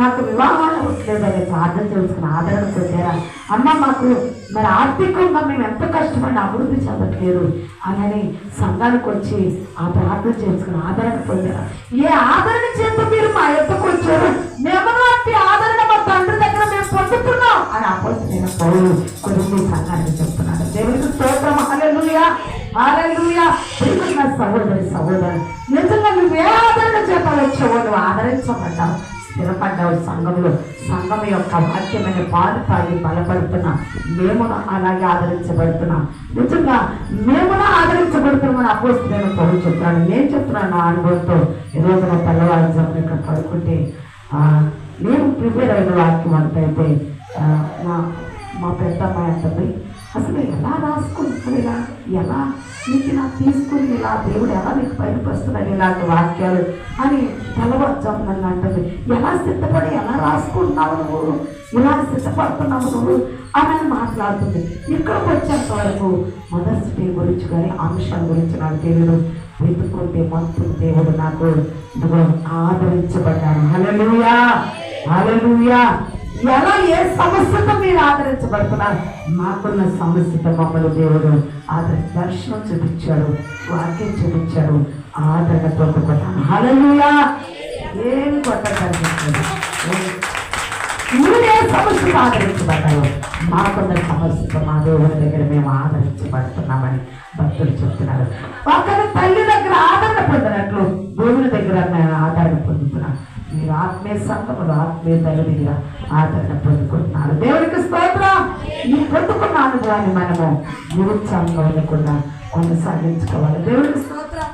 నాకు వివాహాలు అవ్వట్లేదని ప్రార్థన చేయించుకుని ఆదరణ పొందారా? అమ్మ మాకు మరి ఆర్థికంగా మేము ఎంత కష్టపడి అభివృద్ధి చెందట్లేదు అని సంఘానికి వచ్చి ఆ ప్రార్థన చేయించుకుని ఆదరణ పొందారా? ఏ ఆదరణ చేత మీరు మా ఎద్దకు వచ్చారు, మేము అట్టి ఆదరణ మా తండ్రి దగ్గర మేము పొందుతున్నాం అని అపొస్తలుడైన పౌలు కొరింథీ సంఘానికి చెప్తున్నాడు. దేవునికి స్తోత్రం. హల్లెలూయా, హల్లెలూయా. ప్రియమైన సహోదరి సహోదరు, నిజంగా నువ్వు ఏ ఆదరణ చేత వచ్చావో నువ్వు ఆదరించబడ్డావు. స్థిరపడ్డావు సంఘంలో. సంఘం యొక్క వాక్యమైన పాలు తాగి బలపడుతున్నాం. మేము అలాగే ఆదరించబడుతున్నాం. నిజంగా మేము ఆదరించబడుతున్నామని అపోస్తలుడైన పౌలు చెప్తున్నాను. నేను చెప్తున్నాను నా అనుభవంతో. ఈ రోజున తెల్లవారుజామున ఇక్కడ పడుకుంటే నేను ప్రిపేర్ అయిన వాక్యం అంతైతే మా పెద్దమ్మాయి అంటుంది, అసలు ఎలా రాసుకుంటున్నాను, ఎలా నీకు ఇలా తీసుకుని ఇలా దేవుడు ఎలా నీకు బయటపరుస్తున్నాడు ఇలాంటి వాక్యాలు అని తెల్లవారుజామున అంటుంది. ఎలా సిద్ధపడి ఎలా రాసుకుంటున్నావు నువ్వు, ఇలా సిద్ధపడుతున్నావు నువ్వు అని మాట్లాడుతుంది. ఇక్కడికి వచ్చేంత వరకు మదర్స్ డే గురించి కానీ అంశాల గురించి నాకు తెలియదు. వెతుక్కుంటే మొత్తం దేవుడు నాకు ఆదరించబడ్డాను. హల్లెలూయా, హల్లెలూయా. ఎలా ఏ సమస్యతో మీరు ఆదరించబడుతున్నారు? మాకున్న సమస్యతో మమ్మల్ని దేవుడు దర్శనం చూపించాడు, వాక్యం చూపించాడు, ఆదరణ పొందుకుంటాను. హల్లెలూయా. ఏం కొట్టగలిగింది? మీరు ఏ సమస్యతో ఆదరించబడ్డారు? మాకున్న సమస్యతో మా దేవుడి దగ్గర మేము ఆదరించబడుతున్నామని భక్తులు చెప్తున్నారు. ఒకరి తల్లి దగ్గర ఆదరణ పొందినట్లు దేవుని దగ్గర మేము ఆదరణ పొందుతున్నాం. మీరు ఆత్మీయ సంఘములు ఆత్మీయ తల్లి దగ్గర ఆదరణ పొందుకుంటున్నారు. దేవుడికి స్తోత్రం. ఈ పొందుకున్న అనుభవాన్ని మనము నిరుత్సాహంగా ఉండకుండా కొనసాగించుకోవాలి. దేవుడికి స్తోత్రం.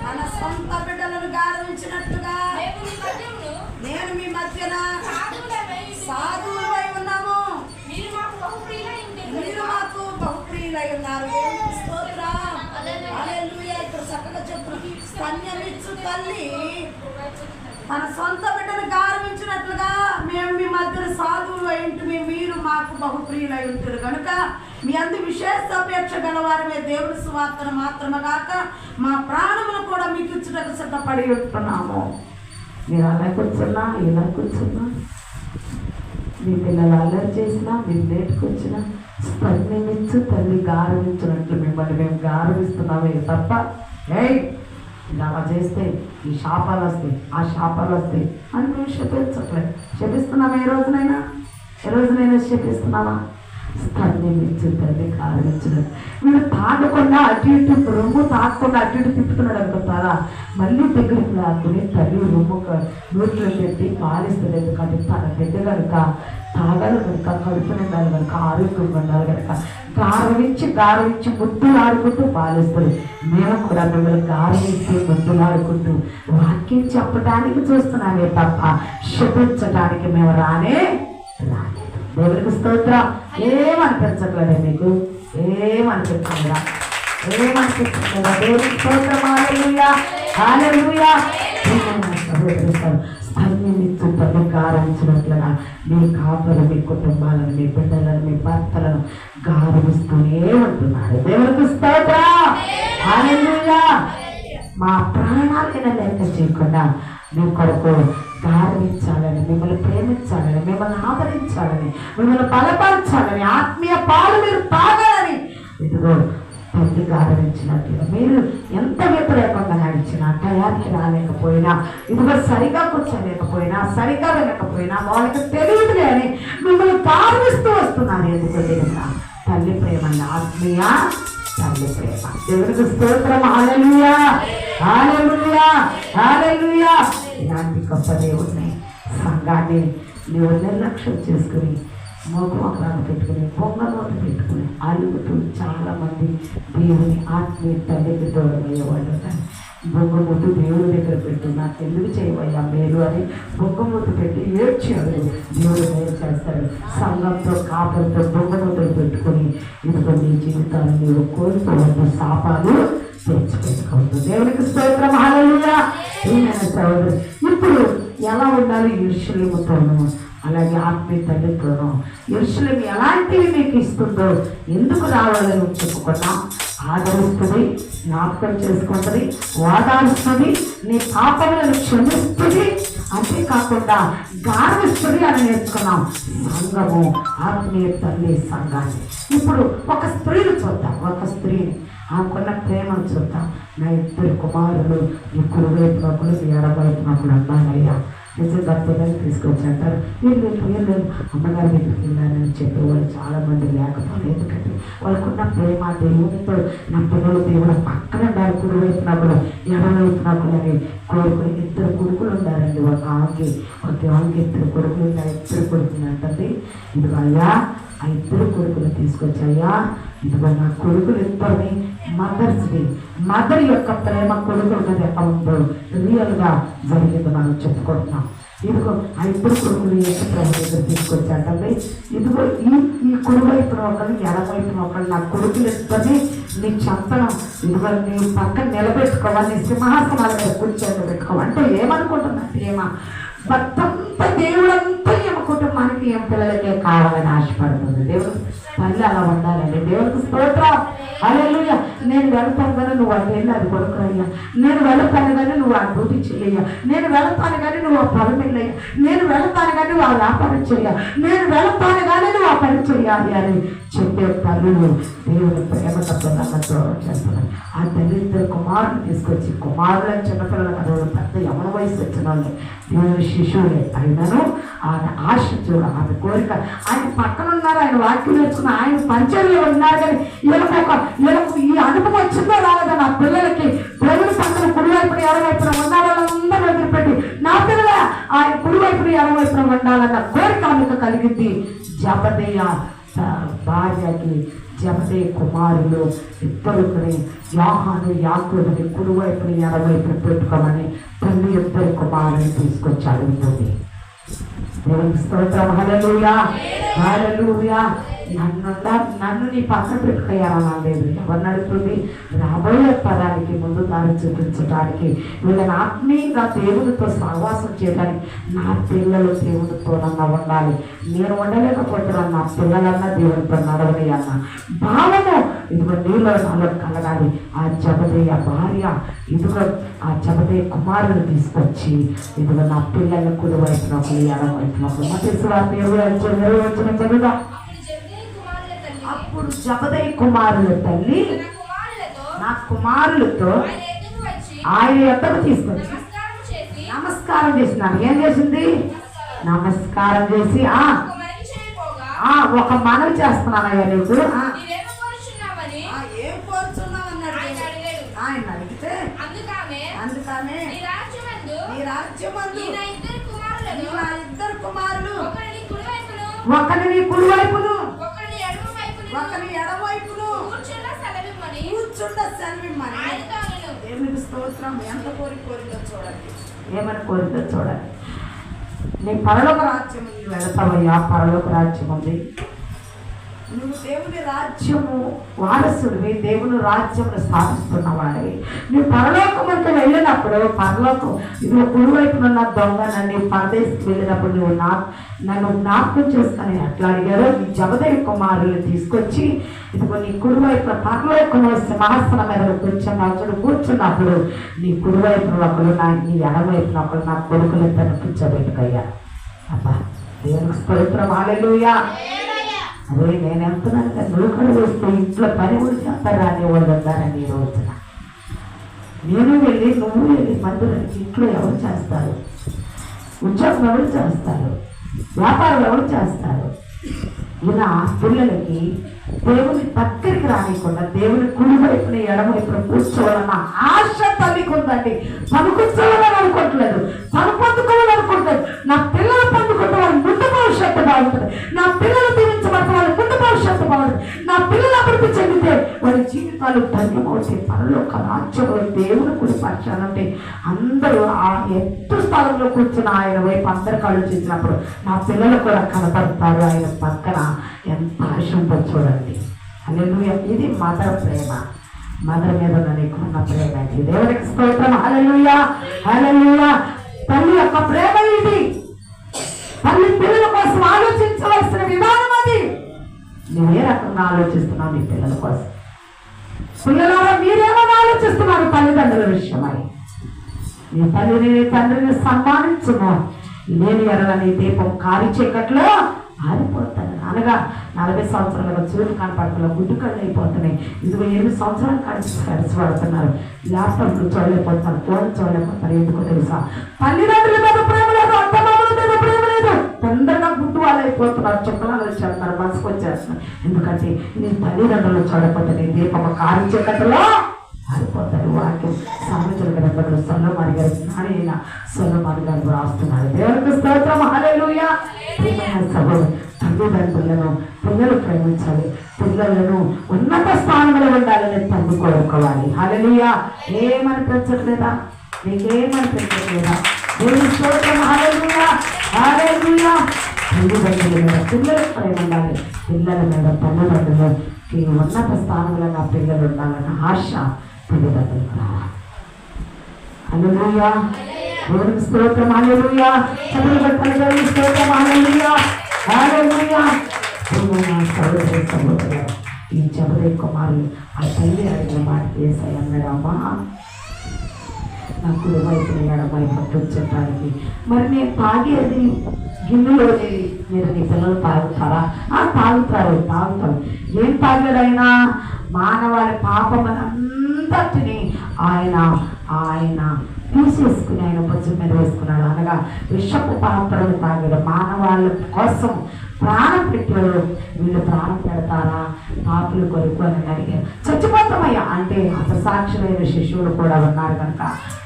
తన సొంత బిడ్డలను గారవించినట్లుగా నేను మీ మధ్యన సాధువులై ఉన్నాము. మీరు మాకు బహుప్రియులై ఉన్నారు. ఇక్కడ చక్కగా చెప్పు. స్తన్యమిచ్చు తల్లి తన సొంత బిడ్డను గారవించినట్లుగా మేము మీ మధ్యన సాధువులు అయింటిమి, మీరు మాకు బహుప్రియులై ఉంటారు కనుక మీ అందు విశేష అపేక్ష గలవారమే దేవుని సువార్తను మాత్రమే కాక మా ప్రాణములు కూడా మీకు ఇచ్చుటకు సిద్ధపడి ఉంటున్నాము. మీరు అలా కూర్చున్నా ఇలా కూర్చున్నా, మీ పిల్లలు అల్లరి చేసినా, మీరు నేర్చుకొచ్చినా స్తన్యమిచ్చు తల్లి గారవించినట్లు మిమ్మల్ని మేము గారవిస్తున్నామే తప్ప ఇలా చేస్తే ఈ శాపాలు వస్తాయి, ఆ శాపాలు వస్తాయి అని మేము శపించట్లేదు. శపిస్తున్నామా? ఏ రోజునైనా శపిస్తున్నామా? స్తన్యమిచ్చు తల్లి గారవించినట్టు. వీడు తాగకుండా అటు ఇటు రొమ్ము తాగకుండా అటు ఇటు తిప్పుతున్నాడు అనుకుంటారా? మళ్ళీ దగ్గరికి రాకుని తల్లి రొమ్ము నోట్లో పెట్టి పాలిస్తుంది. ఎందుకంటే తన బిడ్డ కనుక తాగాలి కనుక, కడుపు నిండాలి కనుక, ఆరోగ్యంగా ఉండాలి కనుక గారవించి ముద్దులాడుకుంటూ పాలిస్తుంది. మేము కూడా మిమ్మల్ని గారవించి ముద్దులాడుకుంటూ వాక్యం చెప్పడానికి చూస్తున్నామే తప్ప శపించడానికి మేము రాలేదు. దేవుడికి స్తోత్రం. ఏమనిపించట్లేదా మీకు? ఏమనిపించలేదా? దేవుడికి స్తోత్రం. హల్లెలూయా, హల్లెలూయా. స్తన్యమిచ్చు తల్లి గారవించినట్లుగా మీ కాపలు, మీ కుటుంబాలను, మీ బిడ్డలను, మీ భర్తలను గారవిస్తూనే ఉంటున్నారు. దేవుడికి స్తోత్రం. హల్లెలూయా. మా ప్రాణాలైనా లెక్క చేయకుండా మీ కొరకు గారవించాలని, మిమ్మల్ని ప్రేమించాలని, మిమ్మల్ని ఆదరించాలని, మిమ్మల్ని బలపరచాలని, ఆత్మీయ పాలు మీరు తాగాలని ఇదిగో తల్లి గారవించినట్లుగా మీరు ఎంత వ్యతిరేకంగా నడిచినా, టయానికి రాలేకపోయినా, ఇదిగో సరిగా కూర్చోలేకపోయినా, సరిగా వెళ్ళకపోయినా, వాళ్ళకి తెలియదులే అని మిమ్మల్ని గారవిస్తూ వస్తున్నారు. ఎందుకు తెలుసా? తల్లి ప్రేమ, ఆత్మీయ తల్లి ప్రేమ. దేవుడికి స్తోత్రం. హల్లెలూయా, హల్లెలూయా, హల్లెలూయా. ఇలాంటి గొప్ప దేవుడిని సంఘాన్ని నువ్వు నిర్లక్ష్యం చేసుకుని మోకరాలు పెట్టుకుని పొంగనోటు పెట్టుకుని అలుగుతూ చాలామంది దేవుని ఆత్మీయ తల్లికి దూరం అయ్యేవాళ్ళు ఉంటారు. బొగ్గమూతు దేవుడి దగ్గర పెట్టు, నాకు ఎందుకు చేయవయ్యా మేలు అని బొగ్గమూతు పెట్టి ఏడ్చాడు. దేవుడు మేలు చేస్తాడు. సంఘంతో కాపలతో బొగ్గమూతలు పెట్టుకుని ఇదిగో నీ జీవితాన్ని నీవు కోల్పోవద్దు, శాపాలు తెచ్చిపెట్టుకోవద్దు. దేవునికి స్తోత్రం. హల్లెలూయా. సోదరు, ఇప్పుడు ఎలా ఉండాలి? యెరూషలేముతోనూ అలాగే ఆత్మీయ తల్లితోనూ యెరూషలేము ఎలాంటివి మీకు ఇస్తుందో ఎందుకు రావాలని చెప్పుకున్నా ఆదరిస్తుంది, జ్ఞాపకం చేసుకుంటుంది, ఓదారుస్తుంది, నీ పాపములను క్షమిస్తుంది, అంతేకాకుండా గారవిస్తుంది అని నేర్చుకున్నాం. సంఘము, ఆత్మీయ తల్లి సంఘాన్ని. ఇప్పుడు ఒక స్త్రీని చూద్దాం. ఒక స్త్రీని ఆకున్న ప్రేమను చూద్దాం. నా ఇద్దరు కుమారులు నీ కుడివైపున ఒకరు నీ ఎడమవైపున ఒకరు అన్నానయ్యా. నిజంగా పిల్లలు తీసుకొచ్చారు. వీళ్ళు అమ్మగారి దగ్గరికి వెళ్ళానని చెప్పి వాళ్ళు చాలా మంది లేకపోతే, ఎందుకంటే వాళ్ళకున్న ప్రేమ దేవునితో నా పిల్లలు దేవుడు పక్కన ఉండాలి, కుడివైపున కూడా ఎడమవైపున కూడా అని కోరుకుని 2 కొడుకులు ఉండారండి. ఒక ఆమెకి 2 కొడుకులు ఉన్నారు. 2 కొడుకులు అంటుంది. ఇదిగో అయ్యా ఆ 2 కొడుకులు తీసుకొచ్చాయ్యా, ఇదిగో నా కొడుకులు 2 మదర్ యొక్క ప్రేమ కొడుకుల మీద ఎక్కడ ఉందో రియల్గా జరిగింది మనం చెప్పుకుంటున్నాం. ఇదిగో ఆ 2 కొడుకులు యొక్క ప్రేమ దగ్గర తీసుకొచ్చాడండి. ఇదిగో ఈ కుడివైపున ఒకరు ఎడమవైపున ఒకరు నా కొడుకులు 2 నీ చంపనం, ఇదిగో నీ పక్కన నిలబెట్టుకోవాలి, నీ సింహాసనాల మీద కూర్చొని పెట్టుకోవాలి. అంటే ఏమనుకుంటున్నా ప్రేమ భక్తంతా దేవుడంతా ఏమ కుటుంబానికి ఏం పిల్లలకే కావాలని ఆశపడుతుంది. దేవుడు తల్లి అలా ఉండాలండి. దేవుడికి స్తోత్రం. హల్లెలూయా. నేను వెళ్తాను కానీ నువ్వు అది వెళ్ళి అది కొడుకురయ్యా, నేను వెళతాను కానీ నువ్వు ఆ డ్యూటీ చెయ్యయ్యా, నేను వెళతాను కానీ నువ్వు ఆ పొలం వెళ్ళయ్యా, నేను వెళతాను కానీ నువ్వు ఆ వ్యాపారం చెయ్య, నేను వెళతాను కానీ నువ్వు ఆ పని చెయ్యాలి అని చెప్పే తల్లులు దేవుడు ప్రేమతో పిల్లలతో చేస్తున్నారు. ఆ తల్లి 2 కుమారులు తీసుకొచ్చి, కుమారులు అని చిన్నపిల్లల కదా పెద్ద యవన వయసు వచ్చిన వాళ్ళు దేవుని శిశువులే అయినను ఆయన ఆశ చూడ, ఆమె కోరిక, ఆయన పక్కన ఉన్నారు, ఆయన వాక్యం నేర్చుకున్న ఆయన పంచర్లో ఉన్నారు. కానీ వీళ్ళకు ఈ అనుభవం వచ్చిందో రాలేదా నా పిల్లలకి దేవుని పక్కన కుడివైపున ఎడమవైపున ఉండాలన్నదరూ వదిలిపెట్టి నా పిల్లల ఆయన కుడివైపున ఎడమవైపున ఉండాలన్న కోరిక ఆమెకు కలిగింది. జబదేయ భార్యకి జబదే కుమారులు 2 యోహాను యాకోబుని కుడివైపుని ఎడమవైపున పెట్టుకోమని తల్లి 2 కుమారుని తీసుకొచ్చాడు. దేవునికి స్తోత్రం. హల్లెలూయా, హల్లెలూయా. నన్ను నీ పక్కన పెట్టుకోయాలన్నా లేదు. ఎవరు నడుపుతుంది? రాబోయే తరానికి ముందు దాన్ని చూపించడానికి, వీళ్ళని ఆత్మీయంగా దేవునితో సహవాసం చేయడానికి నా పిల్లలు దేవునితోనన్నా ఉండాలి. నేను ఉండలేకపోతున్నాను, నా పిల్లలన్నా దేవునితో నడవని అన్న భావము ఇదిగో నీలో నాలో కలగాలి. ఆ జబదేయ భార్య ఇదిగో ఆ జబదేయ కుమారుని తీసుకొచ్చి ఇదిగో నా పిల్లల కుడివైపున ఒకరు ఎడమవైపున ఒకరు వచ్చిన చదువుగా. అప్పుడు జబదేయ కుమారుల తల్లి నా కుమారులతో ఆయన యొద్దకు తీసుకొచ్చి నమస్కారం చేసినాను. ఏం చేసింది? నమస్కారం చేసి ఒక మనవి చేస్తున్నానయ్యా నీకు. ఏం కోరుచున్నావు అన్నాడు ఆయన. అడిగితే అందుకనే నీ రాజ్యమందు నా 2 కుమారులు ఒకరిని నీ కుడివైపును ఒకరిని ఎడమవైపును కూర్చుండ సెలవిమ్మని. దేవునికి స్తోత్రం. ఎంత కోరికో చూడండి, ఏమని కోరికో చూడండి. నీ పరలోక రాజ్యం నువ్వు వెళతావయ్యా, పరలోక రాజ్యం ఉంది. నువ్వు దేవుని రాజ్యము వారసుడివి, దేవుని రాజ్యమును స్థాపిస్తున్న వాడివి. నువ్వు పరలోకమంతా వెళ్ళినప్పుడు పరలోకం ఇదిగో కుడివైపునున్న దొంగ నన్ను పరదేశికి వెళ్ళినప్పుడు నువ్వు నన్ను జ్ఞాపకం చేసుకొని ఎట్లా అడిగారో ఈ జబదేయ కుమారులు తీసుకొచ్చి ఇదిగో నీ కుడివైపున పరలోకంలో సింహాసనం మీద కూర్చున్నప్పుడు నీ కుడివైపున ఒకరు నీ ఎడమవైపున ఒకరు నా కొడుకులు కూర్చోబెట్టుకయ్యా. అబ్బా దేవునికి స్తోత్రం. హల్లెలూయా. అదే నేను వెళ్తున్నాను కదా, నువ్వు కూడా వేస్తే ఇంట్లో పని కూడా చేస్తారా అనే వాళ్ళు ఉన్నారని ఈ రోజున. నేను వెళ్ళి నువ్వు వెళ్ళి మందులకి ఇంట్లో ఎవరు చేస్తారు? ఉద్యోగం ఎవరు చేస్తారు? వ్యాపారం ఎవరు చేస్తారు? ఇలా పిల్లలకి దేవుని దగ్గరికి రానికుండా దేవుని కుడివైపున ఎడమవైపున కూర్చోవాలన్న ఆశ తల్లికి ఉందండి. తను కూర్చోవాలని అనుకోవట్లేదు, తను పొందుకోవాలని అనుకుంటుంది. నా పిల్లలు పొందుకుంటే వాళ్ళ ముందు భవిష్యత్తు బాగుంటుంది, నా పిల్లలు దీవించబడితే వాళ్ళ ముందు భవిష్యత్తు బాగుంటుంది, నా పిల్లలు అభివృద్ధి చెందితే వాళ్ళ జీవితాలు ధన్యమవుతాయి. పరలోక రాజ్యంలో దేవుని కుడి పక్షాలంటే అందరూ ఆ ఎత్తు స్థలంలో కూర్చున్న ఆయన వైపు అందరు ఆలోచించినప్పుడు నా పిల్లలు కూడా కనపడతారు. ఆయన పక్కన ఎంత ఆశ ఉంటుందో చూడండి. హల్లెలూయా. ఇది మదర్ ప్రేమ, మదర్ మీద నీకున్న ప్రేమ. దేవునికి స్తోత్రం. హల్లెలూయా, హల్లెలూయా. తల్లి యొక్క ప్రేమ ఇది. తల్లి పిల్లల కోసం ఆలోచించవలసిన విధానం అది. నువ్వే రకంగా ఆలోచిస్తున్నావు నీ పిల్లల కోసం? పిల్లలారా మీరేమని ఆలోచిస్తున్నారు తల్లిదండ్రుల విషయమై? నీ తల్లిని నీ తండ్రిని సన్మానించును. లేని ఎరగని దీపం కారి చీకట్లో ఆరిపోతాను అనగా 40 సంవత్సరాలుగా చూడు కనపడతలో గుడ్డు కళ్ళు అయిపోతున్నాయి. ఇదిగో 8 సంవత్సరాలు కలిసి పడుతున్నారు. ల్యాప్టాప్లు చూడలేకపోతున్నారు, ఫోన్ చూడలేకపోతున్నారు. ఎందుకో తెలుసా? తల్లిదండ్రుల మీద ప్రేమ లేదు, అత్తమామల మీద ప్రేమ లేదు. తొందరగా గుడ్డు వాళ్ళు అయిపోతున్నారు, చుక్కలు వచ్చేస్తున్నారు, మనసుకు వచ్చేస్తున్నారు. ఎందుకంటే నీ తల్లిదండ్రులు చూడకపోతే నీ దీపం కారు చీకటిలో ఆరిపోతారు. వాక్యం సామెతల గ్రంథంలో సొలొమోను గారు జ్ఞానైన సొలొమోను గారు రాస్తున్నారు. దేవునికి స్తోత్రం, హల్లెలూయా. తల్లిదండ్రులను పిల్లలు ప్రేమించాలి, పిల్లలను ఉన్నత స్థానంలో ఉండాలని తండ్రి కోరుకోవాలి. హల్లెలూయా. ఏమని పెంచట్లేదా? నీకేమనిపించట్లేదా? దేవుని స్తోత్రం, హల్లెలూయా, హల్లెలూయా. తల్లిదండ్రుల మీద పిల్లలు ప్రేమ ఉండాలి, పిల్లల మీద తల్లిదండ్రులకి ఉన్నత స్థానంలో నా పిల్లలు ఉండాలన్న ఆశ తల్లిదండ్రులకు రావాలి. హల్లెలూయా. దేవునికి స్తోత్రం, హల్లెలూయా. చదువు పెట్టాలి, దేవునికి స్తోత్రం, హల్లెలూయా, హల్లెలూయా. సహోదరి సహోదరు, ఈ జబదే కుమారులు ఆ తల్లి అడిగిన మాట యేసయ్య అన్నాడు, అమ్మా నా కుడి వైపున ఎడమవైపు కూర్చోటానికి. మరి నేను తాగేది గిన్నెలోని మీరు నీ పిల్లలు తాగుతారా? తాగుతారు. ఏం తాగాడైనా? మానవాళి పాపమనంతటిని ఆయన తీసేసుకుని ఆయన భుజం మీద వేసుకున్నాడు. అనగా విషపు పాత్రలు తాగాడు. మానవాళ్ళ కోసం ప్రాణం పెట్టాడు. వీళ్ళు ప్రాణం పెడతారా పాపులు కొరకు అని అడిగారు. చచ్చిపోతామయ్యా అంటే అససాక్షులైన శిష్యులు కూడా ఉన్నారు కనుక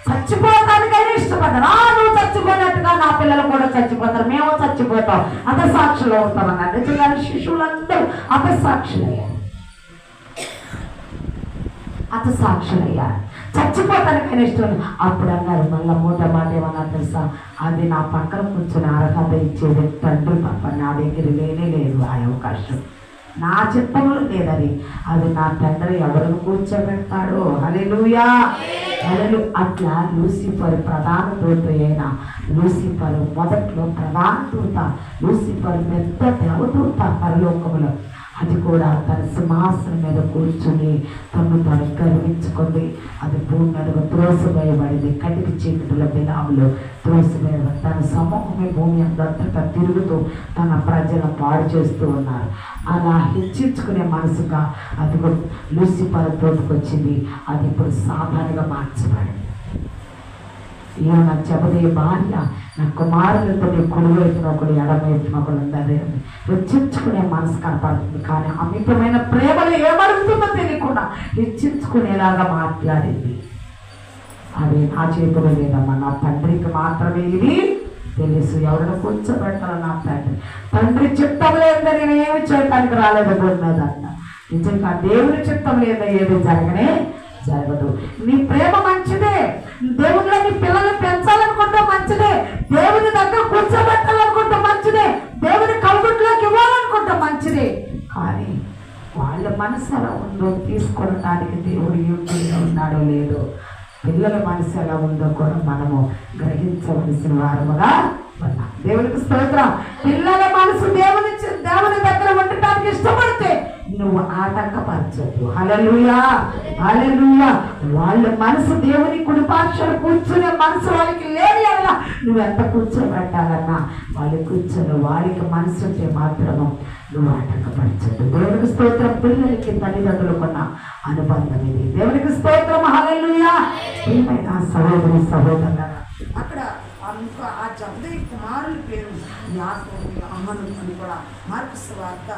చచ్చిపోతానికైనా ఇష్టపడ్డారు. నువ్వు చచ్చిపోయినట్టుగా నా పిల్లలు కూడా చచ్చిపోతారు, మేము చచ్చిపోతాం, అససాక్షులు అవుతామన్నారు. నిజంగా శిష్యులందరూ అససాక్షులయ్యారు, చచ్చిపోతానికైనా ఇష్టం. అప్పుడు అన్నారు, మళ్ళీ మూట మాట ఏమన్నా తెలుసా? అది నా పక్కన కూర్చొని అర్హత ఇచ్చేది తండ్రి తప్ప నా దగ్గర లేనే లేదు ఆ అవకాశం. నా చిత్తంలో లేదని అది నా తండ్రి ఎవరిని కూర్చోబెడతాడు. హల్లెలూయా. అట్లా లూసిఫర్ ప్రధాన దూత అయిన లూసిఫర్ మొదట్లో ప్రధాన దూత, లూసిఫర్ పెద్ద దేవదూత పరలోకములో. అది కూడా తన సింహాసనం మీద కూర్చుని తను గర్వించుకుంది. అది భూమి మీద త్రోసివేయబడింది. కటికి చీకటిలో దినాములు త్రోసివేయబడి తన సమూహమే భూమి అంతటా తిరుగుతూ తన ప్రజలను పాడు చేస్తూ ఉన్నారు. అలా హెచ్చించుకునే మనసుగా అది లూసిఫర్ తోటకొచ్చింది. అది ఇప్పుడు సాధారణంగా మార్చబడింది. నా జబదే భార్య నా కుమారులతో కుడివైపున ఒకడు ఎడమవైపున ఒకడు ఉందని హెచ్చించుకునే మనసు కనపడుతుంది. కానీ అమితమైన ప్రేమలు ఏమడుగుతుందో తెలియకుండా హెచ్చించుకునేలాగా మాట్లాడింది. అది నా చేతిలో లేదమ్మా, నా తండ్రికి మాత్రమే ఇది తెలుసు. ఎవరిని కూర్చోబెట్టాలో నా తండ్రి చిత్తం లేదని నేను ఏమి చేయటానికి రాలేదు పోయినదన్న. నిజంగా దేవుని చిత్తం లేదా ఏది జరగదు. నీ ప్రేమ మంచిదే, దేవునిలో నీ పిల్లల్ని పెంచాలనుకుంటే మంచిదే, దేవుని దగ్గర కూర్చోబెట్టాలనుకుంటే మంచిదే, దేవుని కౌగుట్లోకి ఇవ్వాలనుకుంటే మంచిదే. కానీ వాళ్ళ మనసు ఎలా ఉందో తీసుకోవడానికి దేవుడు యోగ్యంగా ఉన్నాడో లేదో, పిల్లల మనసు ఎలా ఉందో కూడా మనము గ్రహించవలసిన వారముగా ఉన్నాం. దేవునికి స్తోత్రం. పిల్లల మనసు దేవుని దగ్గర ఉండటానికి ఇష్టపడితే నువ్వు ఆటంకపరచొద్దు. హల్లెలూయా, హల్లెలూయా. వాళ్ళ మనసు దేవుని కుడిపార్శ్వలో కూర్చునే మనసు వాళ్ళకి లేని అలా నువ్వు ఎంత కూర్చోబెట్టాలన్నా వాళ్ళు కూర్చొని వారికి మనసు ఉంటే మాత్రము నువ్వు ఆటంకపరచొద్దు. దేవునికి స్తోత్రం. పిల్లలకి తల్లిదండ్రులకున్న అనుబంధం ఇది. దేవునికి స్తోత్రం, హల్లెలూయా. ఏమైనా సహోదరి సహోదరులారా, అక్కడ ఆ జబదే కుమారుల పేరు యాకోబు, యోహాను అని కూడా మార్కు సువార్త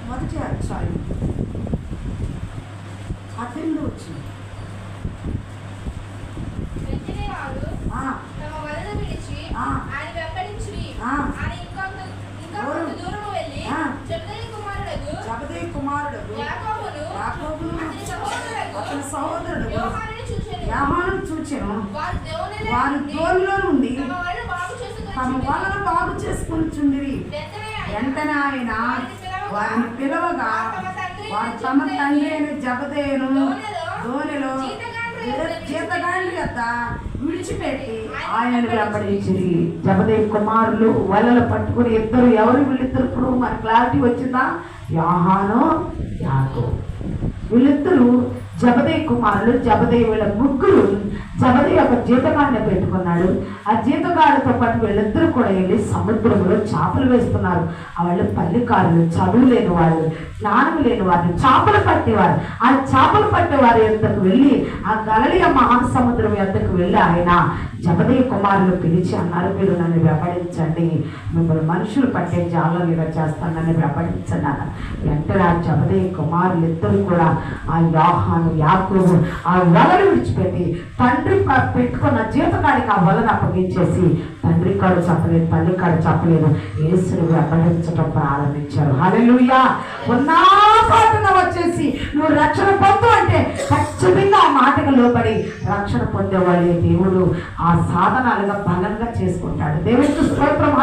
మొదటి అధ్యాయం 18 వచ్చింది. జబదే కుమారుడు యాకోబును అతని సహోదరుడు యోహానును చూచెను. వారి దోణిలో నుండి తమ వలను బాగు చేసుకుంటుండిరి. వెంటనే ఆయన వారిని పిలవగా వారు తమ తండ్రి అయిన జబదేను దోణిలో జీతగాళ్ళు కదా విడిచిపెట్టి ఆయనను వెంబడించిరి. జబదేయి కుమారులు వలలు పట్టుకుని ఇద్దరు, ఎవరు వీళ్ళిద్దరు? ఇప్పుడు మన క్లారిటీ వచ్చిందా? యోహాను, యాకోబు. వీళ్ళిద్దరు జబదేయి కుమారులు. జబదేయి వీళ్ళ ముగ్గురు. జబదేయి ఒక జీతగాడిని పెట్టుకున్నాడు. ఆ జీతగాడితో పాటు వీళ్ళిద్దరూ కూడా వెళ్ళి సముద్రంలో చేపలు వేస్తున్నారు. వాళ్ళు పల్లికారులు, చదువు లేని వాళ్ళు, జ్ఞానం లేని వాళ్ళు, చేపలు పట్టేవారు. ఆ చేపలు పట్టేవారి యొద్దకు వెళ్ళి, ఆ గలిలయ మహాసముద్రం యొద్దకు వెళ్ళి ఆయన జబదేయి కుమారులు పిలిచి అన్నారు, మీరు నన్ను వెంబడించండి, మిమ్మల్ని మనుషులు పట్టే జాలలుగా చేస్తాను, నన్ను వెంబడించండి అన్నారు. వెంటనే ఆ జబదేయి కుమారులు ఇద్దరు కూడా ఆ యోహాను, యాకోబు ఆ వలను విడిచిపెట్టి తండ్రి పెట్టుకున్న జీతకాడికి ఆ వలను అప్పగించేసి, తండ్రి కాడు చెప్పలేదు, తల్లి కాడు చెప్పలేదు, యేసుని వెంబడించడం ప్రారంభించారు. హల్లెలూయా. ఉన్నా పాటుగా వచ్చేసి నువ్వు రక్షణ పొందు అంటే ఖచ్చితంగా ఆ మాటకు లోబడి రక్షణ పొందేవాళ్ళే దేవుడు ఆ సాధనాలుగా బలంగా చేసుకుంటాడు. దేవుడికి స్తోత్రం.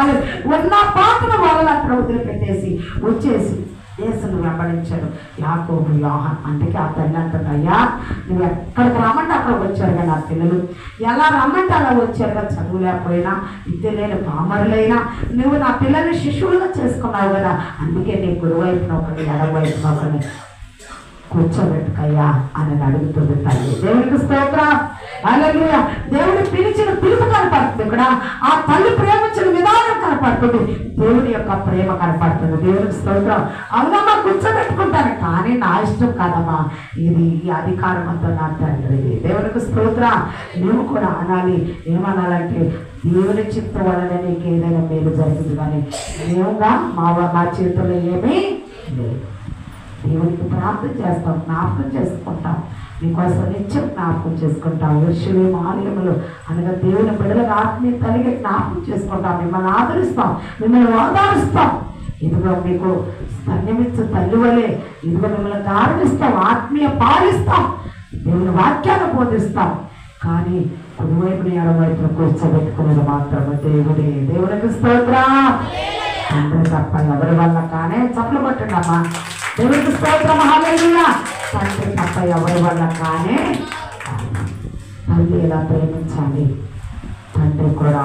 ఉన్న పాటను వాళ్ళంతా వదిలిపెట్టేసి వచ్చేసి యేసును వెంబడించాడు యాకోబు, యోహాను. అందుకే ఆ తల్లి అంటుంది, అయ్యా నువ్వు ఎక్కడికి రమ్మంటే అక్కడికి వచ్చారుగా నా పిల్లలు, ఎలా రమ్మంటే అలా వచ్చారుగా, చదువు లేకపోయినా, విద్య లేని పామరులైనా నువ్వు నా పిల్లల్ని శిశువులుగా చేసుకున్నావు కదా, అందుకే నీ కుడివైపున ఒకటి, ఎడవైపున ఒకటి కూర్చోబెట్టుకయ్యా అని అడుగుతుంది తల్లి. దేవునికి స్తోత్రం. హల్లెలూయా. దేవుడు పిలిచిన పిలుపు కనపడుతుంది ఇక్కడ. ఆ తల్లి ప్రేమించిన విధానం కనపడుతుంది. దేవుని యొక్క ప్రేమ కనపడుతుంది. దేవునికి స్తోత్రం. అవునమ్మా కూర్చోబెట్టుకుంటాను, కానీ నా ఇష్టం కాదమ్మా, ఇది ఈ అధికారం అంతా నా తండ్రి. దేవునికి స్తోత్రం. నువ్వు కూడా అనాలి. ఏమనాలంటే దేవుని చిత్తం వలన నీకు ఏదైనా మేలు జరిగింది, కానీ మేముగా మా చేతుల్లో ఏమీ లేదు. దేవునికి ప్రార్థన చేస్తాం, జ్ఞాపకం చేసుకుంటాం, మీకోసం నిత్యం జ్ఞాపకం చేసుకుంటాం. యెరూషలేము ఆలయంలో అనగా దేవుని బిడ్డలకు ఆత్మీయ తల్లిగా జ్ఞాపకం చేసుకుంటాం, మిమ్మల్ని ఆదరిస్తాం, మిమ్మల్ని ఓదారుస్తాం. ఇదిగో మీకు స్తన్యమిచ్చు తల్లి వలె ఇదిగో మిమ్మల్ని గారడిస్తాం, ఆత్మీయ పాలిస్తాం, దేవుని వాక్యాన్ని బోధిస్తాం. కానీ కుడివైపుని ఎడమవైపున కూర్చోబెట్టుకునేది మాత్రమే దేవుడే. దేవునికి స్తోత్రం. తండ్రి తప్ప ఎవరి వల్ల కానీ చప్పలు పట్టండమ్మా. దేవునికి స్తోత్రం. హల్లెలూయా. తండ్రి తప్ప ఎవరి వల్ల కానీ తల్లి ఎలా ప్రేమించాలి, తండ్రి కూడా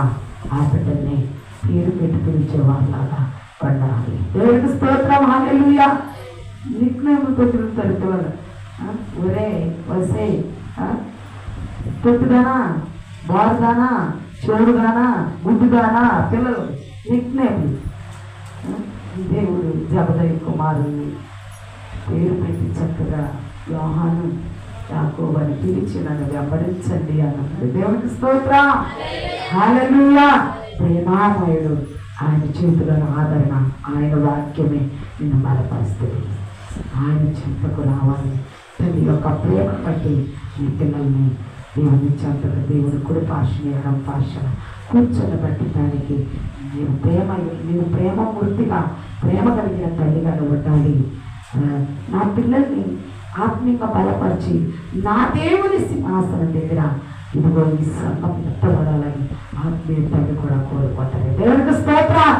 ఆ బిడ్డల్ని పేరు పెట్టి పిలిచే వాళ్ళగా ఉండాలి. దేవునికి స్తోత్రం. హల్లెలూయా. నిక్నేములతో తిరుగుతారు పిల్లలు. ఒరే, వసే, తొట్టుదానా, బారుదానా, చెవుడుదానా, గుడ్డుదానా, పిల్లలు నిక్నేములు. దేవుడు జబదేయి కుమారుని పేరు పెట్టి చక్కగా యోహాను, యాకోబు అని పిలిచి నన్ను వెంబడించండి అన్నాడు. దేవునికి స్తోత్రం. హల్లెలూయా. ప్రేమామయుడు. ఆయన చేతులను ఆదరణ, ఆయన వాక్యమే నిన్ను బలపరుస్తుంది. ఆయన చెంతకు రావాలి. తల్లి యొక్క ప్రేమ బట్టి నీ పిల్లల్ని దేవుని చెంతకు, దేవుని కుడి పార్శ్వని ఎడం పార్శ్వన కూర్చొని పెట్టడానికి నీవు ప్రేమ మూర్తిగా, ప్రేమ కలిగిన తల్లిగా ఉండాలి. నా పిల్లల్ని ఆత్మీయంగా బలపరిచి నా దేవుని సింహాసనం దగ్గర ఇదిగో ఈ సంఘం ఎత్తబడాలని ఆత్మీయ తల్లి కూడా కోరుకుంటారు. దేవునికి స్తోత్రం.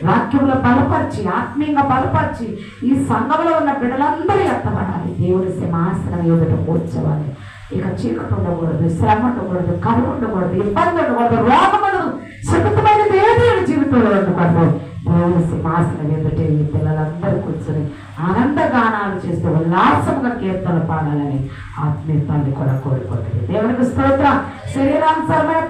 వాక్యంలో బలపరిచి, ఆత్మీయంగా బలపరిచి ఈ సంఘంలో ఉన్న బిడ్డలందరూ ఎత్తబడాలి. దేవుని సింహాసనం ఎదుట కూర్చోవాలి. ఇక చీకటి ఉండకూడదు, శ్రమ ఉండకూడదు, కరువు ఉండకూడదు, ఇబ్బంది ఉండకూడదు, రోగం ఉండదు, సుఖమైనది ఏది జీవితంలో ఉండకూడదు. దేవుని సింహాసనం ఎదుటే ఈ పిల్లలందరూ కూర్చొని ఆనందగానాలు చేస్తూ ఉల్లాసంగా కీర్తనలు పాడాలని ఆత్మీయ తల్లి కూడా కోరుకుంటుంది. దేవునికి స్తోత్రం. శరీరానుసరమైన